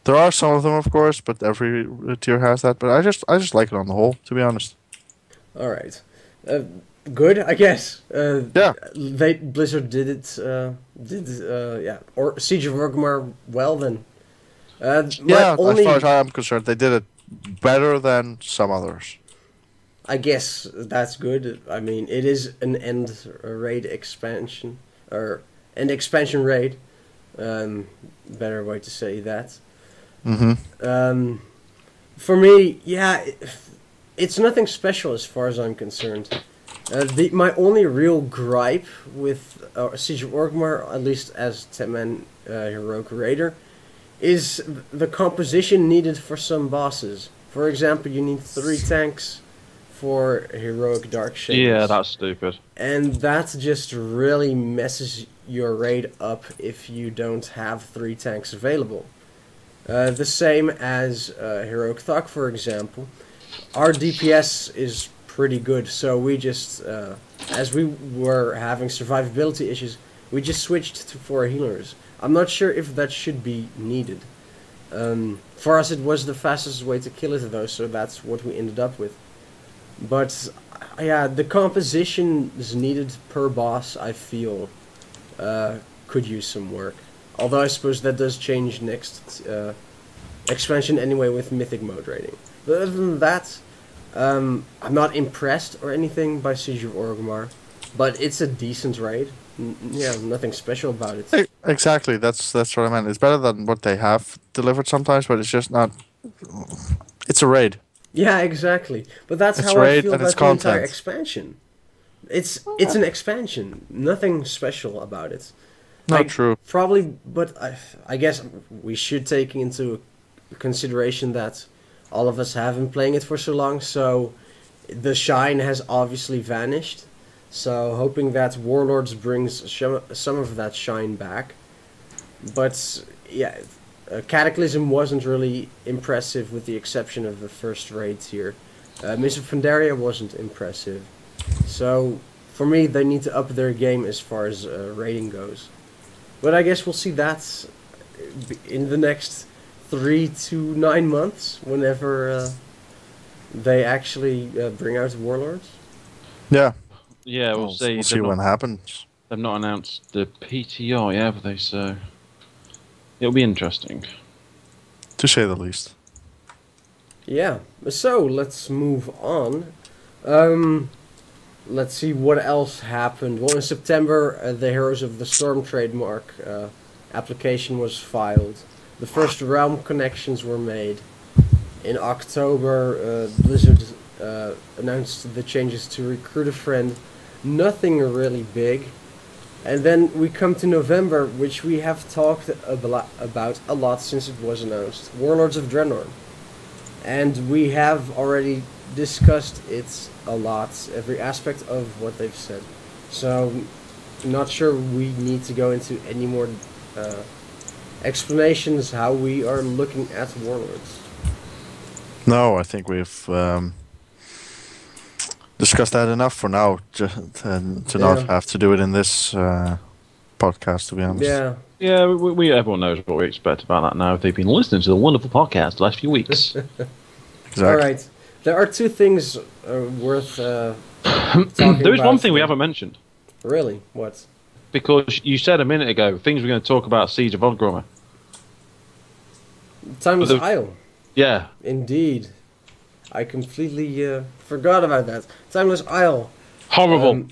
There are some of them, of course, but every tier has that. But I just like it on the whole, to be honest. All right, good, I guess. Yeah, Blizzard did it. Or Siege of Orgrimmar well then. As far as I am concerned, they did it better than some others. I guess that's good. I mean, it is an end raid expansion, or an expansion raid. Better way to say that. Mm-hmm. For me, it's nothing special as far as I'm concerned. My only real gripe with Siege of Orgrimmar, at least as 10-man heroic raider, is the composition needed for some bosses. For example, you need 3 tanks, for heroic Dark Shades. Yeah, that's stupid. And that just really messes your raid up if you don't have 3 tanks available. The same as heroic Thug, for example. Our DPS is pretty good, so we just, as we were having survivability issues, we just switched to 4 healers. I'm not sure if that should be needed. For us it was the fastest way to kill it though, so that's what we ended up with. But yeah, the compositions needed per boss, I feel, could use some work. Although I suppose that does change next expansion anyway with Mythic mode rating. But other than that, I'm not impressed or anything by Siege of Orgrimmar, but it's a decent raid. Yeah, nothing special about it. Exactly, that's what I meant. It's better than what they have delivered sometimes, but it's just not. It's a raid. Yeah, exactly. But that's how I feel about the entire expansion. It's an expansion. Nothing special about it. Not true. Probably, but I guess we should take into consideration that all of us have been playing it for so long, so the shine has obviously vanished. So hoping that Warlords brings some of that shine back. But yeah, Cataclysm wasn't really impressive with the exception of the first raids here. Mists of Pandaria wasn't impressive. So for me, they need to up their game as far as raiding goes. But I guess we'll see that in the next 3 to 9 months, whenever they actually bring out Warlords. Yeah. Yeah, we'll see. We'll see what happens. They've not announced the PTR, have they? So it'll be interesting, to say the least. Yeah. So let's move on. Let's see what else happened. Well, in September, the Heroes of the Storm trademark application was filed. The first realm connections were made. In October, Blizzard announced the changes to Recruit a Friend. Nothing really big. And then we come to November, which we have talked about a lot since it was announced. Warlords of Draenor. And we have already discussed it a lot, every aspect of what they've said. So, not sure we need to go into any more explanations how we are looking at Warlords. No, I think we've discussed that enough for now, to not have to do it in this podcast, to be honest. Yeah, we everyone knows what we expect about that now if they've been listening to the wonderful podcast the last few weeks. Exactly. Alright, there are 2 things worth talking There is about. one thing we haven't mentioned. Really? What? Because you said a minute ago, things we're going to talk about Siege of Orgrimmar. Timeless Isle. Yeah. Indeed. I completely forgot about that. Timeless Isle. Horrible.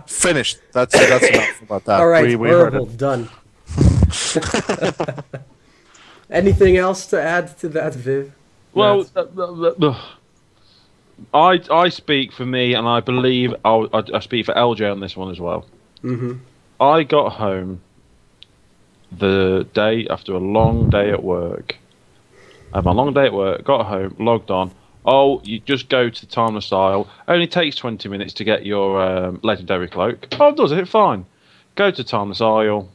Finished. That's enough about that. Alright, we horrible. heard it. Done. Anything else to add to that, Viv? Well, I speak for me, and I believe I speak for LJ on this one as well. Mm-hmm. I got home the day after a long day at work. I had my long day at work, got home, logged on. Oh, you just go to the Timeless Isle. Only takes 20 minutes to get your legendary cloak. Oh, does it? Fine. Go to Timeless Isle.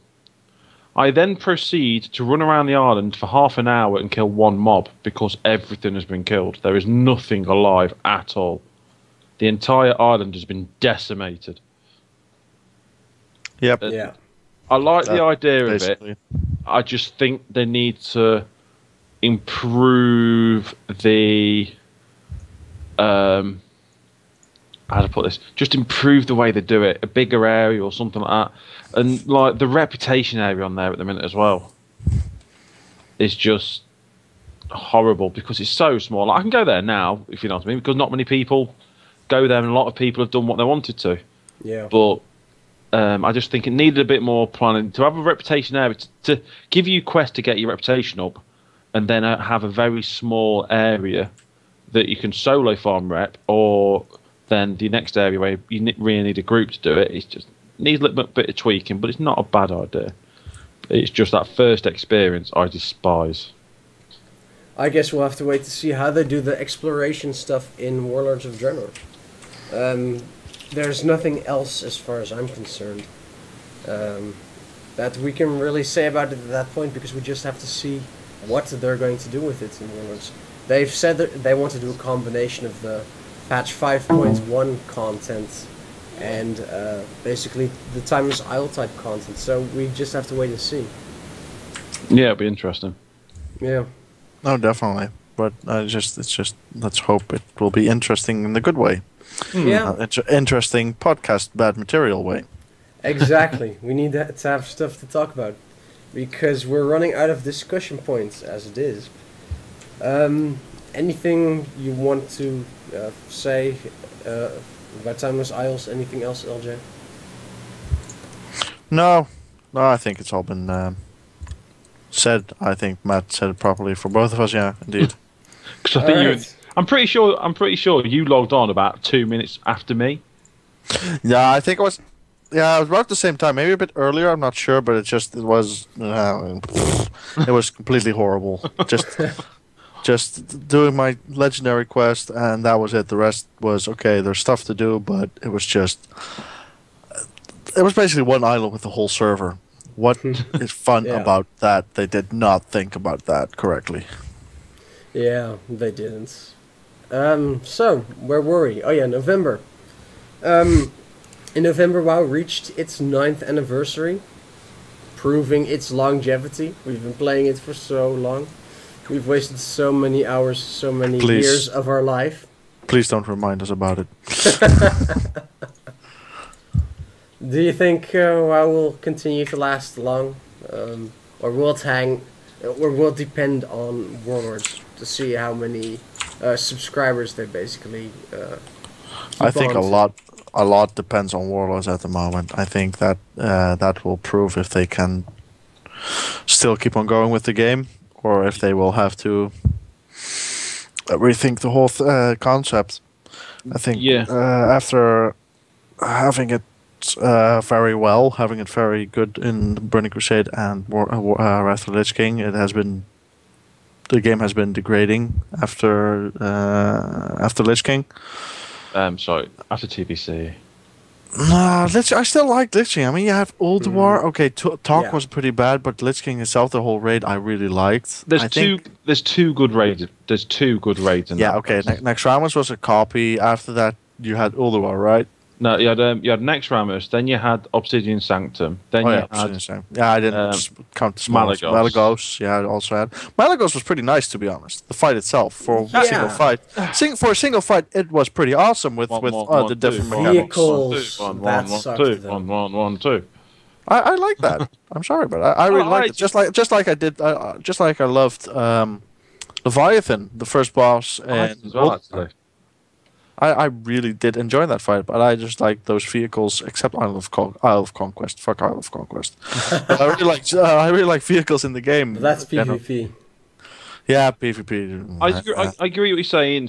I then proceed to run around the island for half an hour and kill 1 mob because everything has been killed. There is nothing alive at all. The entire island has been decimated. Yep. Yeah. I like the idea basically of it. I just think they need to improve the how to put this? Just improve the way they do it. A bigger area or something like that. And like the reputation area on there at the minute as well is just horrible because it's so small. I can go there now, if you know what I mean, because not many people go there and a lot of people have done what they wanted to. Yeah. But I just think it needed a bit more planning to have a reputation area to give you quests to get your reputation up, and then have a very small area that you can solo farm rep, or then the next area where you really need a group to do it. It just needs a little bit of tweaking, but it's not a bad idea. It's just that first experience I despise. I guess we'll have to wait to see how they do the exploration stuff in Warlords of Draenor. There's nothing else, as far as I'm concerned, that we can really say about it at that point, because we just have to see what they're going to do with it in Warlords. They've said that they want to do a combination of the patch 5.1 content and basically the Timeless Isle type content, so we just have to wait and see. Yeah, it'll be interesting. Yeah. No, definitely. But it's just let's hope it will be interesting in the good way. Yeah. Interesting podcast, bad material way. Exactly. We need to have stuff to talk about, because we're running out of discussion points as it is. Anything you want to say about Timeless Isles? Anything else, LJ? No, I think it's all been said. I think Matt said it properly for both of us. Yeah, indeed. Because I think I'm pretty sure you logged on about 2 minutes after me. Yeah, I think it was. Yeah, it was about the same time, maybe a bit earlier. I'm not sure, but it was completely horrible. Just doing my legendary quest, and that was it. The rest was okay. There's stuff to do, but it was basically one island with the whole server. What is fun about that? They did not think about that correctly. Yeah, they didn't. So, where were we? Oh yeah, November. In November, WoW reached its 9th anniversary, proving its longevity. We've been playing it for so long. We've wasted so many hours, so many years of our life. Please don't remind us about it. Do you think WoW will continue to last long? Or will it depend on Warlords to see how many subscribers they basically I think a lot depends on Warlords at the moment. I think that that will prove if they can still keep on going with the game, or if they will have to rethink the whole concept. I think after having it having it very good in Burning Crusade and Wrath of the Lich King, the game has been degrading after Lich King. Sorry, after TBC. No, I still like Lich King. I mean, you have Ulduar. Okay, Talk was pretty bad, but Lich King itself, the whole raid, I really liked. There's two good raids. There's two good raids in that. Yeah, okay. Naxxramas was a copy. After that, you had Ulduar, right? No, you had Naxxramas, then you had Obsidian Sanctum, then you had I didn't count the Malygos. Yeah, I also had Malygos was pretty nice, to be honest. The fight itself for a single fight, for a single fight, it was pretty awesome with the different vehicles. I like that. I'm sorry, but I really liked it. Just like I did. Just like I loved Leviathan, the first boss, and I really did enjoy that fight, but I just like those vehicles, except Isle of Conquest. Fuck Isle of Conquest. I really like vehicles in the game. That's PvP. Yeah, PvP. I agree with what you're saying.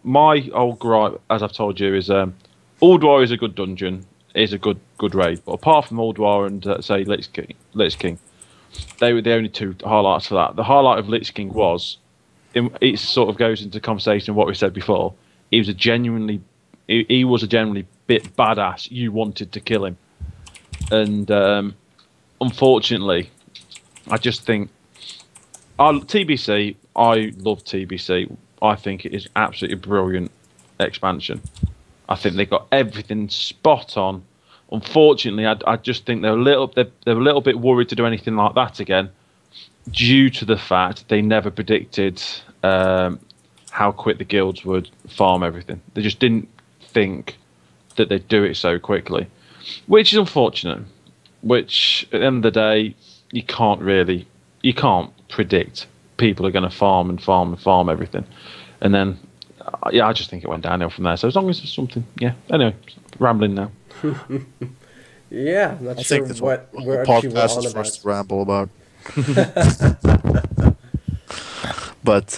My old gripe, as I've told you, is Ulduar is a good dungeon, is a good raid, but apart from Ulduar and say Lich King, they were the only two highlights for that. The highlight of Lich King was, it sort of goes into conversation of what we said before. He was a genuinely bit badass. You wanted to kill him, and unfortunately, I just think TBC. I love TBC. I think it is absolutely brilliant expansion. I think they got everything spot on. Unfortunately, I just think they're a little bit worried to do anything like that again, due to the fact they never predicted how quick the guilds would farm everything. They just didn't think that they'd do it so quickly, which is unfortunate. Which, at the end of the day, you can't predict people are going to farm everything. And then, I just think it went downhill from there. So as long as there's something, Anyway, rambling now. Yeah, I'm not sure what we're actually on about. For us to ramble about. But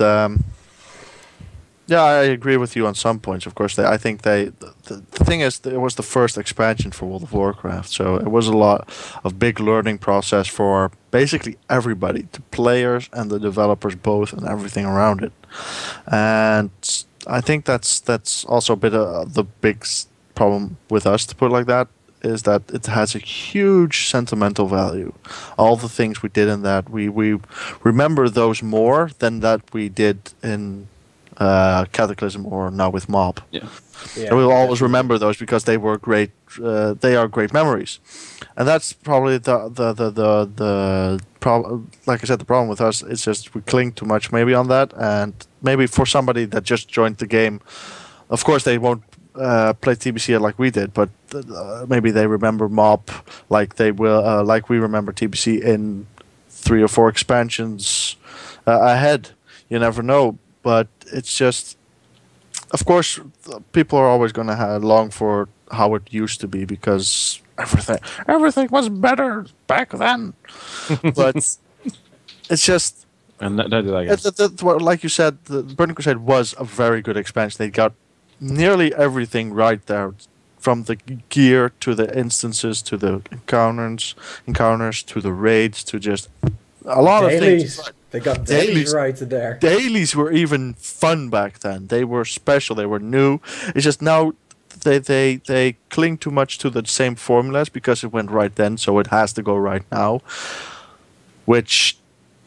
Yeah, I agree with you on some points. Of course, I think the thing is, it was the first expansion for World of Warcraft, so it was a lot of big learning process for basically everybody, the players and the developers both, and everything around it. And I think that's also a bit of the big problem with us, to put it like that, is that it has a huge sentimental value. All the things we did in that, we remember those more than that we did in Cataclysm or now with Mob. Yeah. And we'll always remember those because they were great. They are great memories, and that's probably the problem. Like I said, the problem with us is just we cling too much maybe on that, and maybe for somebody that just joined the game, of course they won't play TBC like we did, but maybe they remember Mob like they will, like we remember TBC in 3 or 4 expansions ahead. You never know, but it's just, of course, people are always going to long for how it used to be because everything was better back then. But it's just, and like you said, the Burning Crusade was a very good expansion. They got nearly everything right there, from the gear to the instances to the encounters to the raids to just a lot of things. They got dailies right there. Dailies were even fun back then. They were special. They were new. It's just now they cling too much to the same formulas because it went right then, so it has to go right now. Which,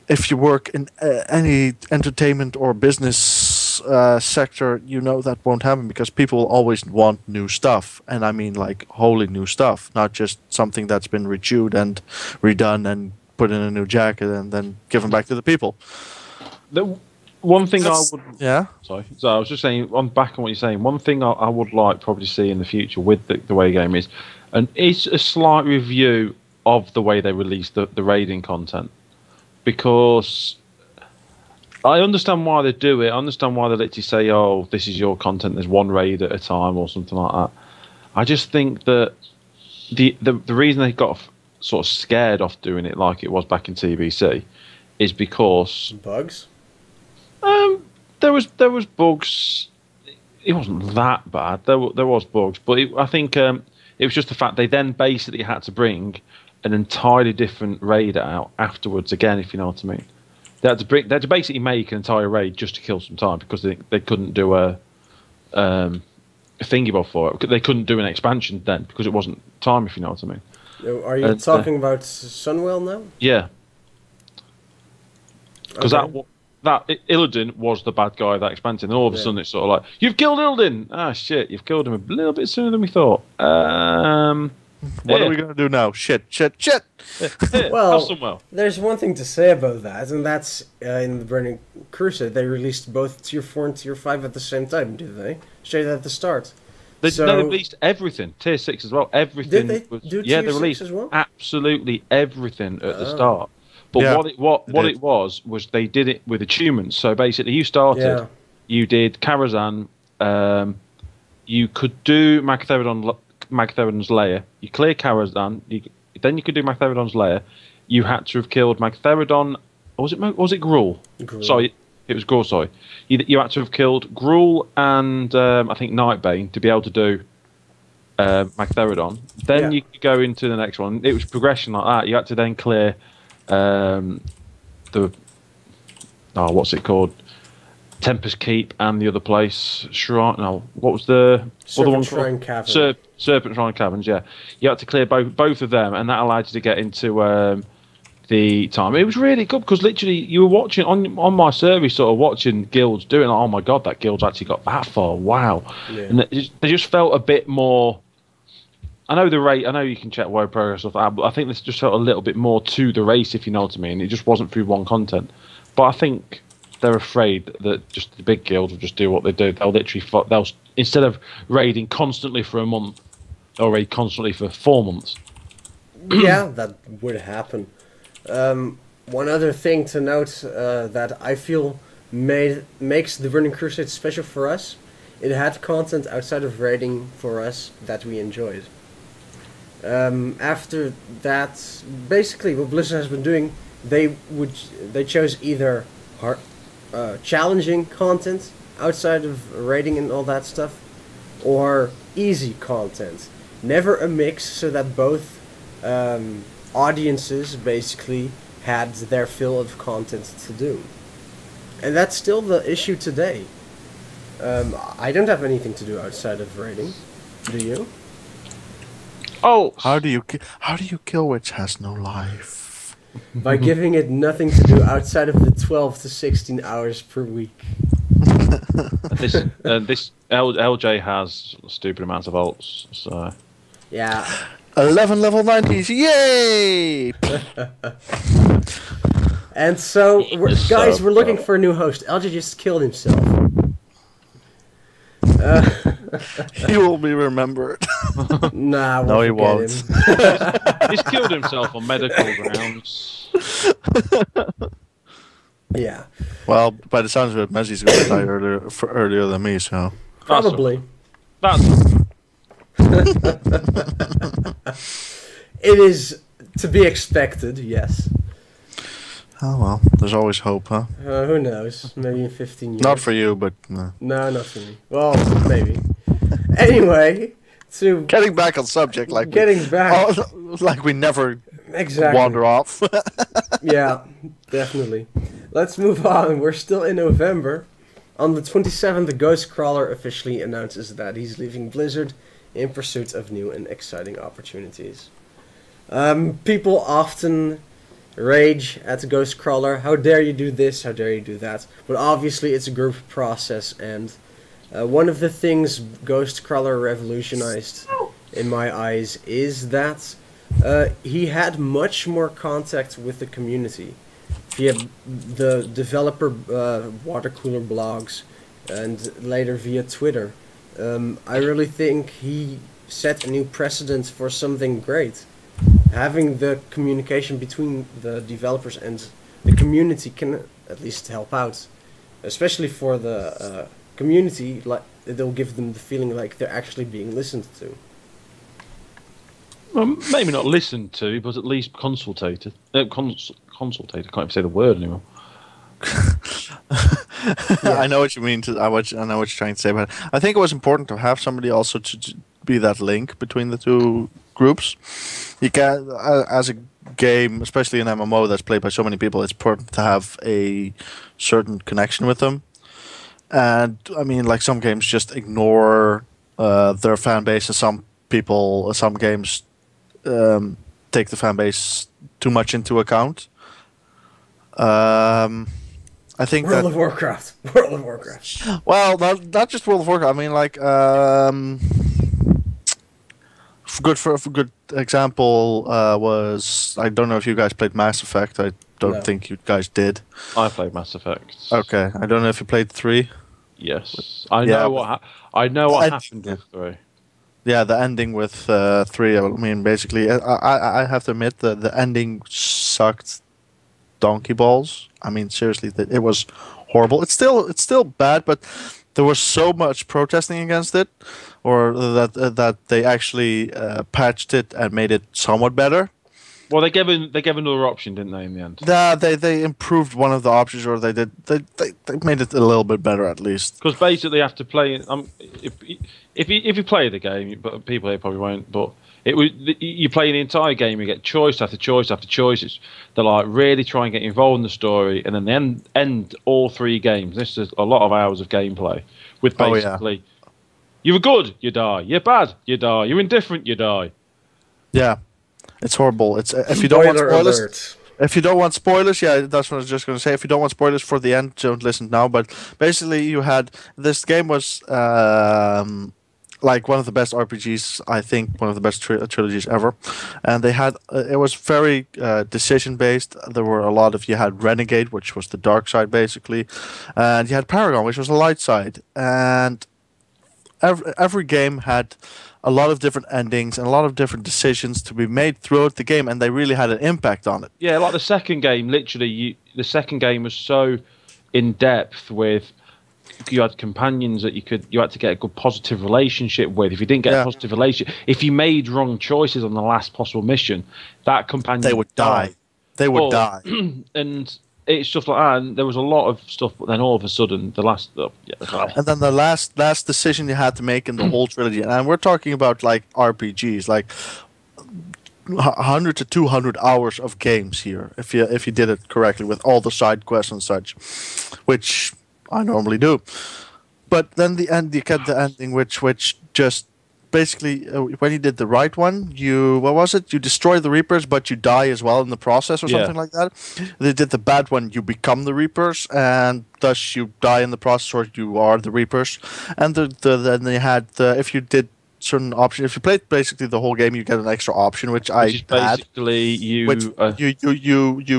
if you work in any entertainment or business sector, you know that won't happen because people always want new stuff. And I mean like wholly new stuff, not just something that's been rechewed and redone and put in a new jacket and then given back to the people. The one thing I would... Yeah? Sorry. So I was just saying, on back on what you're saying, one thing I would like probably see in the future with the way game is, and it's a slight review of the way they release the raiding content. Because I understand why they do it. I understand why they literally say, oh, this is your content, there's one raid at a time or something like that. I just think that the reason they got sort of scared off doing it like it was back in TBC is because bugs. There was bugs. It wasn't that bad. There was bugs, but I think it was just the fact they then basically had to bring an entirely different raid out afterwards. Again, if you know what I mean, they had to basically make an entire raid just to kill some time because they couldn't do a thingy for it. They couldn't do an expansion then because it wasn't time. If you know what I mean. Are you talking about Sunwell now? Yeah. Because that Illidan was the bad guy of that expansion, and all of a sudden it's sort of like, you've killed Illidan! Ah, shit, you've killed him a little bit sooner than we thought. What are we going to do now? Shit. Well, there's one thing to say about that, and that's in the Burning Crusade, they released both Tier 4 and Tier 5 at the same time, did they? Straight at the start. They released everything, Tier 6 as well. Everything. Did they do Tier 6 as well? Absolutely everything at the start. But what it was they did it with achievements. So basically, you started, you did Karazhan, you could do Magtheridon's lair. You clear Karazhan, then you could do Magtheridon's lair. You had to have killed Magtheridon. Or was it Gruul? Sorry, it was Gruul. Sorry, you had to have killed Gruul and I think Nightbane to be able to do Magtheridon. Then you could go into the next one. It was progression like that. You had to then clear what's it called? Tempest Keep and the other place, Shrine. No, what was the other one? Shrine Cavern. Serpent Shrine Caverns. Yeah, you had to clear both of them, and that allowed you to get into the time. It was really good because literally you were watching on my server, sort of watching guilds doing. Like, oh my god, that guild's actually got that far! Wow, and they just felt a bit more. I know you can check WoW progress stuff, but I think this just felt a little bit more to the race, if you know what I mean. It just wasn't through one content. But I think they're afraid that just the big guilds will just do what they do. They'll instead of raiding constantly for a month, they'll raid constantly for 4 months. Yeah, that would happen. One other thing to note that I feel makes the Burning Crusade special for us, it had content outside of raiding for us that we enjoyed. After that, basically what Blizzard has been doing, they chose either challenging content outside of raiding and all that stuff, or easy content. Never a mix, so that both audiences basically had their fill of content to do. And that's still the issue today. I don't have anything to do outside of raiding. Do you? Oh, how do you kill which has no life? By giving it nothing to do outside of the 12 to 16 hours per week. This LJ has stupid amounts of ults, so yeah. 11 level 90s, yay! And so, guys, we're looking for a new host. LJ just killed himself. He will be remembered. Nah, no, he won't. He's killed himself on medical grounds. Yeah. Well, by the sounds of it, Messi's going to die earlier than me, so... Probably. It is to be expected, yes. Oh well, there's always hope, huh? Who knows? Maybe in 15 years. Not for you, but... No, not for me. Well, maybe. Anyway, to... Getting back on subject, like... like we never wander off. Yeah, definitely. Let's move on. We're still in November. On the 27th, the Ghostcrawler officially announces that he's leaving Blizzard in pursuit of new and exciting opportunities. People often rage at the Ghostcrawler. How dare you do this? How dare you do that? But obviously it's a group process, and one of the things Ghostcrawler revolutionized, in my eyes, is that he had much more contact with the community via the developer water cooler blogs and later via Twitter. I really think he set a new precedent for something great. Having the communication between the developers and the community can at least help out, especially for the community. Like, it'll give them the feeling like they're actually being listened to. Well, maybe not listened to, but at least consultated. Consultated. I can't even say the word anymore. Yeah. I know what you mean. I know what you're trying to say, but I think it was important to have somebody also to be that link between the two groups. You can, as a game, especially an MMO that's played by so many people, it's important to have a certain connection with them. And I mean, like, some games just ignore their fan base, and some games take the fan base too much into account. I think World of Warcraft. Well, not just World of Warcraft. I mean, like, for a good example was, I don't know if you guys played Mass Effect. I don't think you guys did. I played Mass Effect. Okay, I don't know if you played 3. Yes, I know what happened with 3. Yeah, the ending with 3. I mean, basically, I have to admit the ending sucked donkey balls. I mean, seriously, it was horrible. It's still bad, but there was so much protesting against it, or that they actually patched it and made it somewhat better. Well, they gave another option, didn't they? In the end, they improved one of the options, or they made it a little bit better at least. Because basically, you have to play. If you play the game, but people here probably won't. But you play the entire game, you get choice after choice after choices. They like really try and get involved in the story, and then they end all 3 games. This is a lot of hours of gameplay with basically, you were good, you die. You're bad, you die. You're indifferent, you die. Yeah. It's horrible. It's if you don't want spoilers. Alert. If you don't want spoilers, yeah, that's what I was just going to say. If you don't want spoilers for the end, don't listen now. But basically, this game was like one of the best RPGs. I think one of the best trilogies ever. And they had it was very decision based. There were you had Renegade, which was the dark side basically, and you had Paragon, which was the light side. And every game had a lot of different endings and a lot of different decisions to be made throughout the game, and they really had an impact on it. Yeah, like the second game, literally, the second game was so in depth with, you had companions that you had to get a good positive relationship with. If you didn't get a positive relationship, if you made wrong choices on the last possible mission, that companion would die. They would die. And it's stuff like that, and there was a lot of stuff, but then all of a sudden, and then the last decision you had to make in the whole trilogy, and we're talking about like RPGs, like 100 to 200 hours of games here, if you did it correctly with all the side quests and such, which I normally do. But then the end, you get the ending, which just basically, when you did the right one, you destroy the Reapers, but you die as well in the process, or something like that. They did the bad one, you become the Reapers, and thus you die in the process, or you are the Reapers. And then they had if you did certain options, if you played basically the whole game, you get an extra option, which I is basically you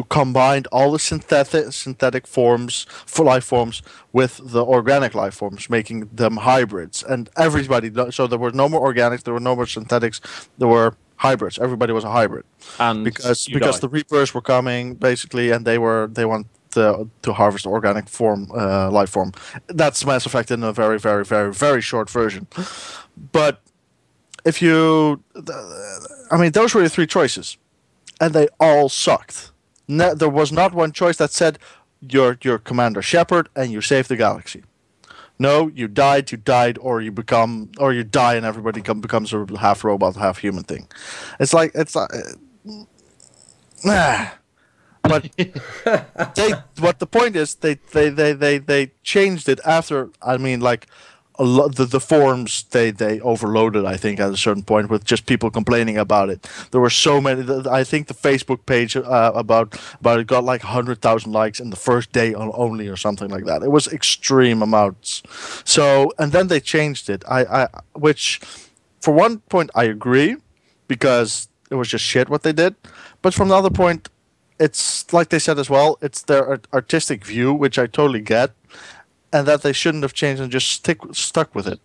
combined all the synthetic forms for life forms with the organic life forms, making them hybrids, and everybody. So there were no more organics, there were no more synthetics, there were hybrids. Everybody was a hybrid, and because the Reapers were coming basically, and they want to harvest organic form, life form. That's Mass Effect in a very, very, very, very short version, but. If you, I mean, those were the three choices, and they all sucked. There was not one choice that said you're Commander Shepard and you save the galaxy. No, you died, or you die, and everybody becomes a half robot, half human thing. It's like But what the point is, they changed it after. I mean, like. The forums they overloaded, I think, at a certain point, with just people complaining about it. There were so many. I think the Facebook page about it got like 100,000 likes in the first day only, or something like that. It was extreme amounts. So, and then they changed it. Which, for one point, I agree, because it was just shit what they did. But from the other point, it's like they said as well. It's their artistic view, which I totally get. And that they shouldn't have changed and just stuck with it.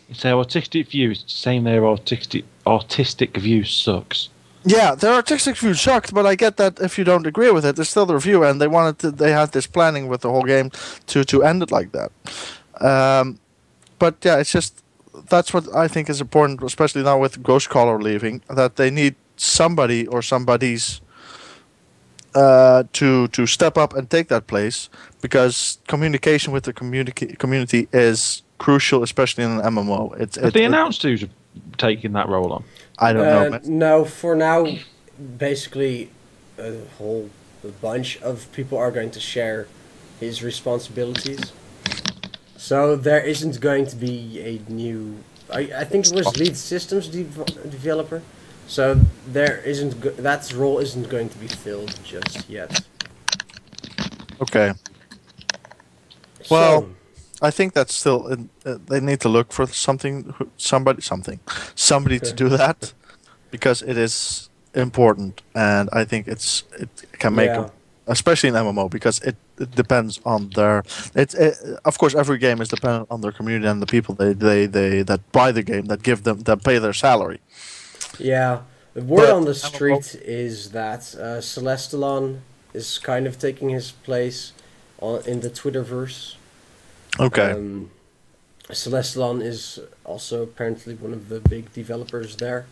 It's their artistic view. It's saying their artistic view sucks. Yeah, their artistic view sucked, but I get that if you don't agree with it, it's still the review, and they had this planning with the whole game to end it like that. But yeah, it's just, that's what I think is important, especially now with Ghostcaller leaving, that they need somebody or somebody's to step up and take that place, because communication with the community is crucial, especially in an MMO. Have they announced who's taking that role on? I don't know. No, for now, basically, a bunch of people are going to share his responsibilities. So there isn't going to be a new. I think it was lead systems developer. So that role isn't going to be filled just yet. Okay. Well, I think that's still. They need to look for somebody to do that, because it is important, and I think it can make, especially in MMO, because it depends on their. Of course, every game is dependent on their community and the people they that buy the game, that pay their salary. Yeah, the word on the street is that Celestalon is kind of taking his place in the Twitterverse. Okay. Celestalon is also apparently one of the big developers there.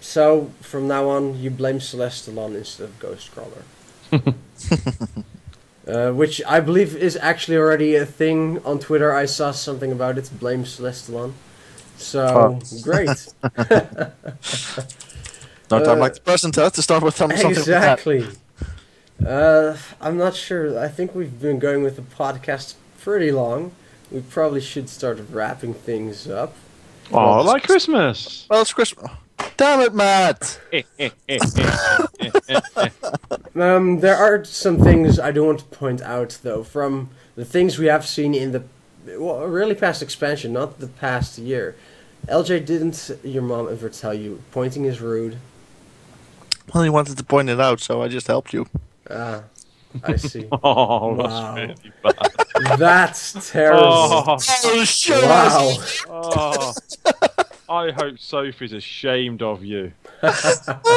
So from now on, you blame Celestalon instead of Ghostcrawler. Which I believe is actually already a thing on Twitter. I saw something about it. Blame Celestalon. So, great. No time like the present, to start with something exactly. like that. I'm not sure. I think we've been going with the podcast pretty long. We probably should start wrapping things up. Oh, like Christmas. Well, it's Christmas. Damn it, Matt! There are some things I do want to point out, though, from the things we have seen in the really past expansion, not the past year. LJ, didn't your mom ever tell you pointing is rude? Well, you wanted to point it out, so I just helped you. Ah, I see. Oh, wow. That's really bad. That's terrible. Oh, shit! Wow. Oh, I hope Sophie's ashamed of you.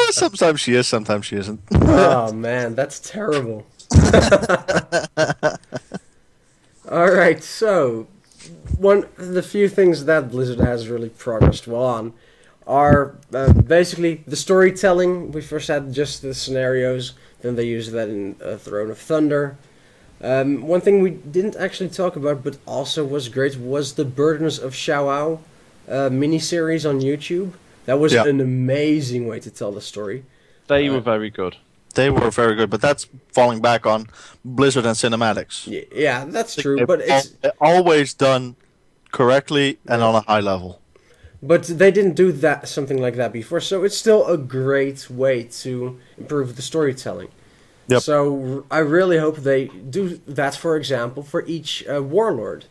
Sometimes she is, sometimes she isn't. Oh, man, that's terrible. Alright, so one of the few things that Blizzard has really progressed well on are basically the storytelling. We first had just the scenarios, then they used that in Throne of Thunder. One thing we didn't actually talk about, but also was great, was the Burdens of Shao miniseries on YouTube. That was an amazing way to tell the story. They were very good. They were very good, but that's falling back on Blizzard and cinematics. Yeah, that's true, but it's always done correctly and on a high level. But they didn't do something like that before, so it's still a great way to improve the storytelling. Yep. So I really hope they do that, for example, for each warlord.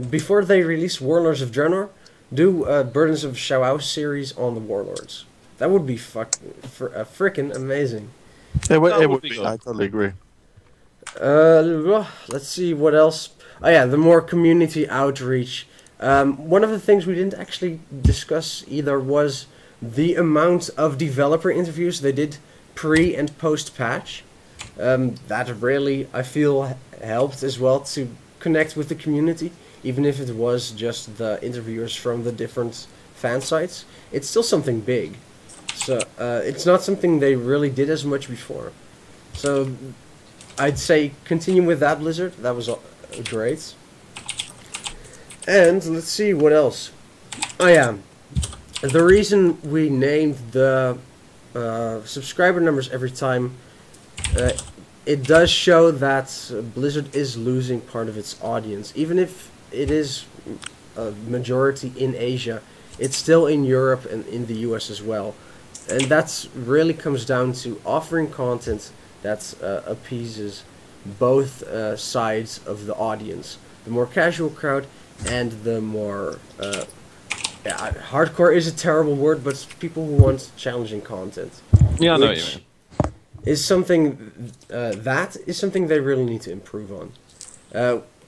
Before they release Warlords of Draenor, do Burdens of Shao series on the warlords. That would be frickin' amazing. It would be. I totally agree. Let's see what else. Oh yeah, the more community outreach. One of the things we didn't actually discuss either was the amount of developer interviews they did pre and post patch. That really, I feel, helped as well to connect with the community, even if it was just the interviewers from the different fan sites. It's still something big. So it's not something they really did as much before. So I'd say continue with that, Blizzard. That was great. And let's see what else. Oh yeah, the reason we named the subscriber numbers every time, it does show that Blizzard is losing part of its audience. Even if it is a majority in Asia, it's still in Europe and in the US as well. And that's really comes down to offering content that appeases both sides of the audience. The more casual crowd and the more... hardcore is a terrible word, but people who want challenging content. Yeah, I know what you mean. Is something that is something they really need to improve on.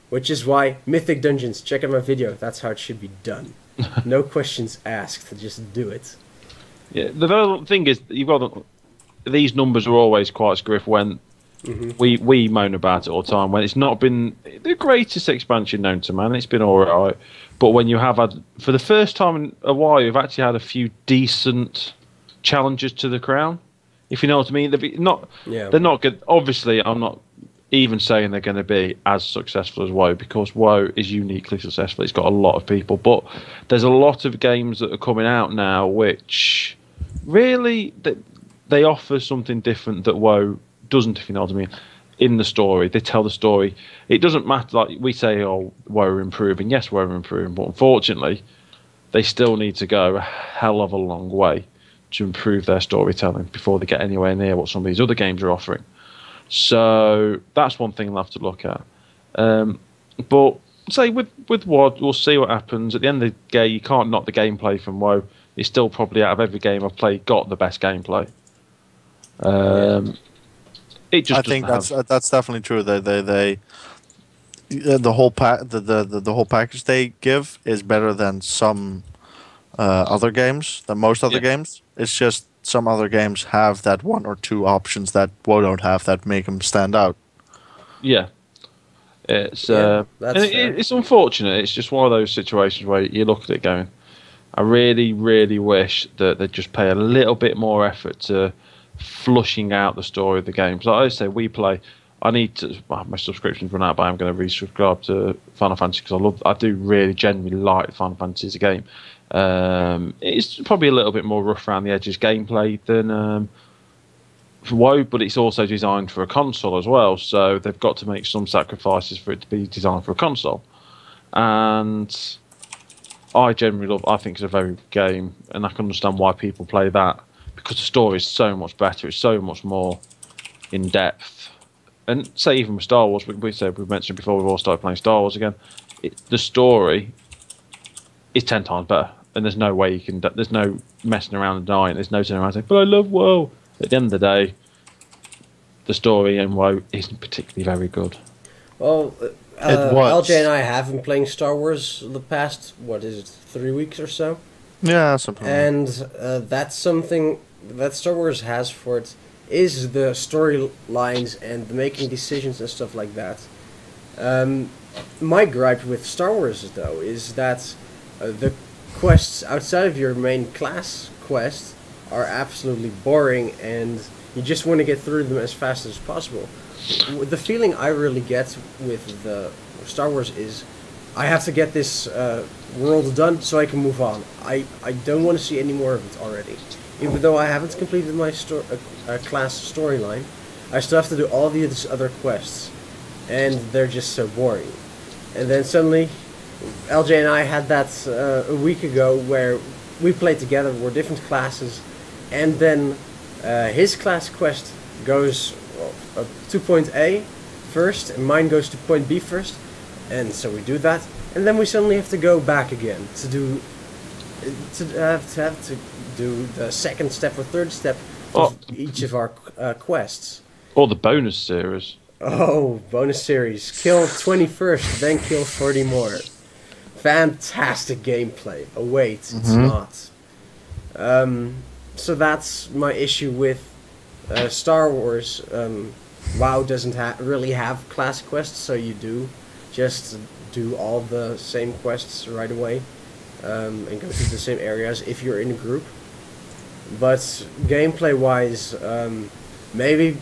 Which is why Mythic Dungeons, check out my video, that's how it should be done. No questions asked, just do it. Yeah, the thing is, you've got these numbers are always quite scruff when we moan about it all the time, when it's not been the greatest expansion known to man. It's been alright, but when you have had, for the first time in a while, you've actually had a few decent challenges to the crown. If you know what I mean, they're not good. Obviously, I'm not even saying they're going to be as successful as WoW, because WoW is uniquely successful. It's got a lot of people, but there's a lot of games that are coming out now which really they offer something different that WoW doesn't, if you know what I mean. In the story, they tell the story. It doesn't matter, like we say, oh, WoW are improving. Yes, WoW are improving, but unfortunately, they still need to go a hell of a long way to improve their storytelling before they get anywhere near what some of these other games are offering. So that's one thing they'll have to look at. But say with WoD, we'll see what happens. At the end of the day, you can't knock the gameplay from WoW. It's still probably, out of every game I've played, got the best gameplay. It just I think that's definitely true. The whole the whole package they give is better than some other games, than most other games. It's just some other games have that one or two options that WoW don't have that make them stand out. Yeah. It's unfortunate. It's just one of those situations where you look at it going, I really, really wish that they'd just pay a little bit more effort to flushing out the story of the game. So I say we play. I need to. My subscription's run out, but I'm going to resubscribe to Final Fantasy because I do really genuinely like Final Fantasy as a game. It's probably a little bit more rough around the edges gameplay than for WoW, but it's also designed for a console as well. So they've got to make some sacrifices for it to be designed for a console. And I generally love. I think it's a very good game, and I can understand why people play that. Because the story is so much better, it's so much more in depth. And say even with Star Wars, we mentioned before we all started playing Star Wars again, the story is 10 times better. And there's no way you can, there's no messing around and dying, there's no turning around saying, but I love WoW. At the end of the day, the story in WoW isn't particularly very good. Well, LJ and I have been playing Star Wars the past, 3 weeks or so? Yeah, something. And that's something that Star Wars has for it, is the storylines and the making decisions and stuff like that. My gripe with Star Wars, though, is that the quests outside of your main class quests are absolutely boring, and you just want to get through them as fast as possible. The feeling I really get with the Star Wars is I have to get this world done so I can move on. I don't want to see any more of it already. Even though I haven't completed my class storyline, I still have to do all these other quests, and they're just so boring. And then suddenly, LJ and I had that a week ago where we played together, we're different classes, and then his class quest goes to point A first, and mine goes to point B first, and so we do that, and then we suddenly have to go back again to do the second step or third step of each of our quests. Or the bonus series. Oh, bonus series. Kill 20 first, then kill 40 more. Fantastic gameplay. Oh wait, it's not. So that's my issue with Star Wars. WoW doesn't really have class quests, so you do just do all the same quests right away and go to the same areas if you're in a group. But gameplay-wise, maybe,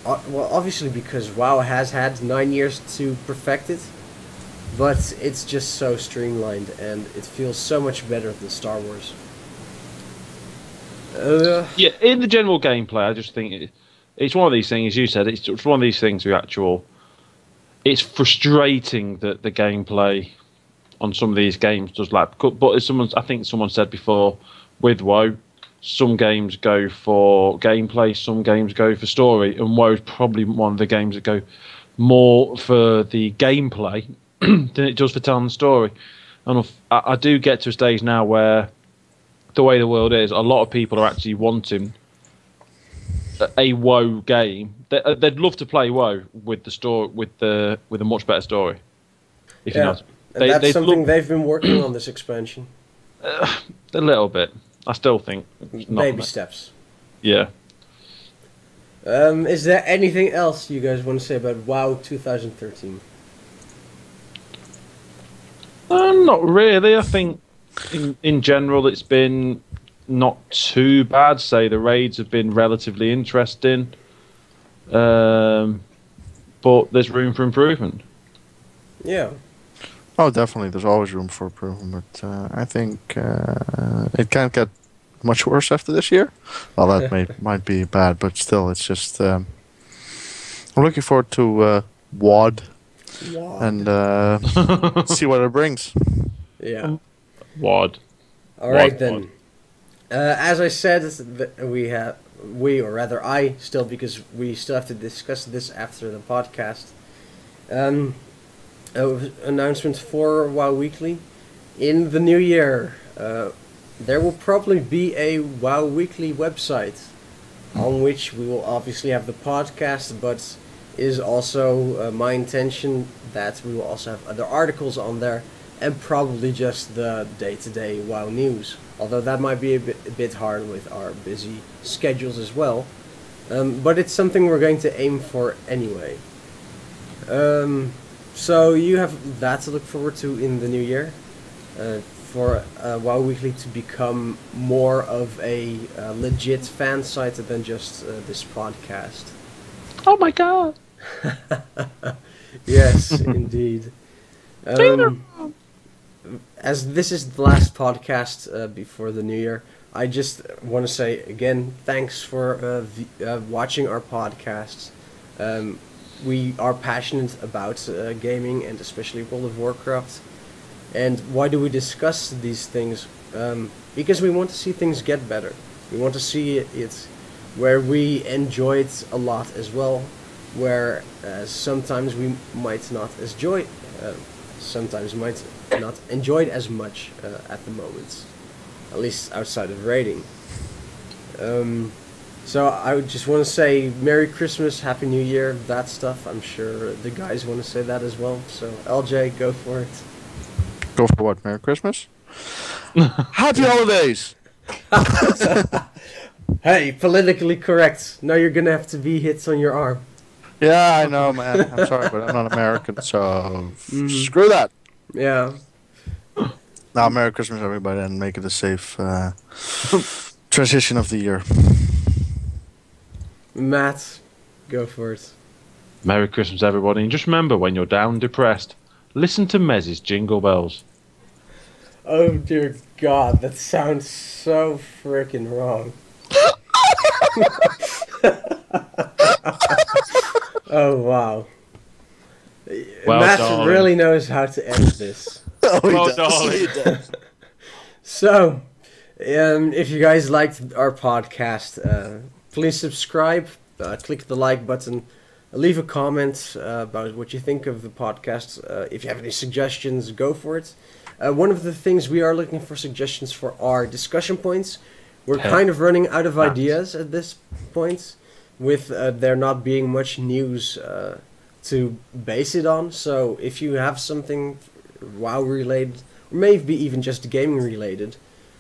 well, obviously because WoW has had 9 years to perfect it, but it's just so streamlined and it feels so much better than Star Wars. Yeah, in the general gameplay, I just think it's one of these things, as you said, it's one of these things where it's frustrating that the gameplay on some of these games does lag. But as I think someone said before, with WoW, some games go for gameplay, some games go for story, and WoW is probably one of the games that go more for the gameplay than it does for telling the story. And I do get to a stage now where the way the world is, a lot of people are actually wanting a WoW game. They'd love to play WoW with the story, with a much better story. If you know, that's something they've been working on this expansion. A little bit. I still think baby steps. Yeah. Is there anything else you guys want to say about WoW 2013? Not really. I think in general it's been not too bad. Say the raids have been relatively interesting, but there's room for improvement. Yeah. Oh, definitely. There's always room for improvement. But I think it can't get much worse after this year. Well, that might be bad, but still, it's just. I'm looking forward to WoD and see what it brings. Yeah. WoD. All right then. As I said, I still, because we still have to discuss this after the podcast. Announcement for WoW Weekly. In the new year, there will probably be a WoW Weekly website on which we will obviously have the podcast, but is also my intention that we will also have other articles on there and probably just the day-to-day WoW news. Although that might be a bit hard with our busy schedules as well. But it's something we're going to aim for anyway. So you have that to look forward to in the new year, for WoW Weekly to become more of a legit fan site than just this podcast. Oh my god! Yes, indeed. As this is the last podcast before the new year, I just want to say again, thanks for watching our podcasts. We are passionate about gaming and especially World of Warcraft. And why do we discuss these things? Because we want to see things get better. We want to see it where we enjoy it a lot as well, where sometimes we might not enjoy sometimes might not enjoy it as much at the moment, at least outside of raiding. So I would just want to say Merry Christmas, Happy New Year, that stuff. I'm sure the guys want to say that as well. So LJ, go for it. Go for what? Merry Christmas? Happy holidays! Hey, politically correct. Now you're gonna have to be hits on your arm. Yeah, I know, man. I'm sorry, but I'm not American, so screw that. Yeah. Now, Merry Christmas, everybody, and make it a safe Transition of the year. Matt, go for it. Merry Christmas, everybody. And just remember, when you're down and depressed, listen to Mez's Jingle Bells. Oh, dear God. That sounds so freaking wrong. Oh, wow. Well, Matt darling. Really knows how to end this. Darling. So, if you guys liked our podcast, please subscribe, click the like button, leave a comment about what you think of the podcast. If you have any suggestions, go for it. One of the things we are looking for suggestions for are discussion points. We're kind of running out of ideas at this point, with there not being much news to base it on. So if you have something WoW related, or maybe even just gaming related,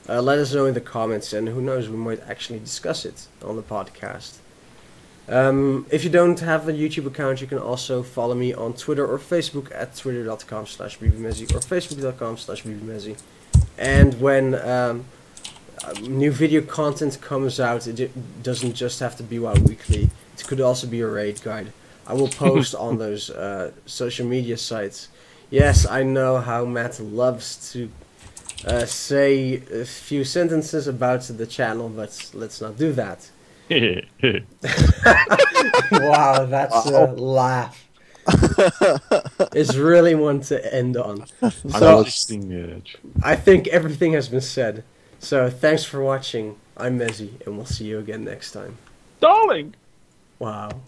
let us know in the comments, and who knows, we might actually discuss it on the podcast. If you don't have a YouTube account, you can also follow me on Twitter or Facebook at twitter.com/bbmezzy or facebook.com/bbmezzy. And when new video content comes out, it doesn't just have to be WoW Weekly. It could also be a raid guide. I will post on those social media sites. Yes, I know how Matt loves to say a few sentences about the channel, but let's not do that. Wow, that's a laugh. It's really one to end on. So, I think everything has been said. So thanks for watching. I'm Mezzy, and we'll see you again next time. Darling! Wow.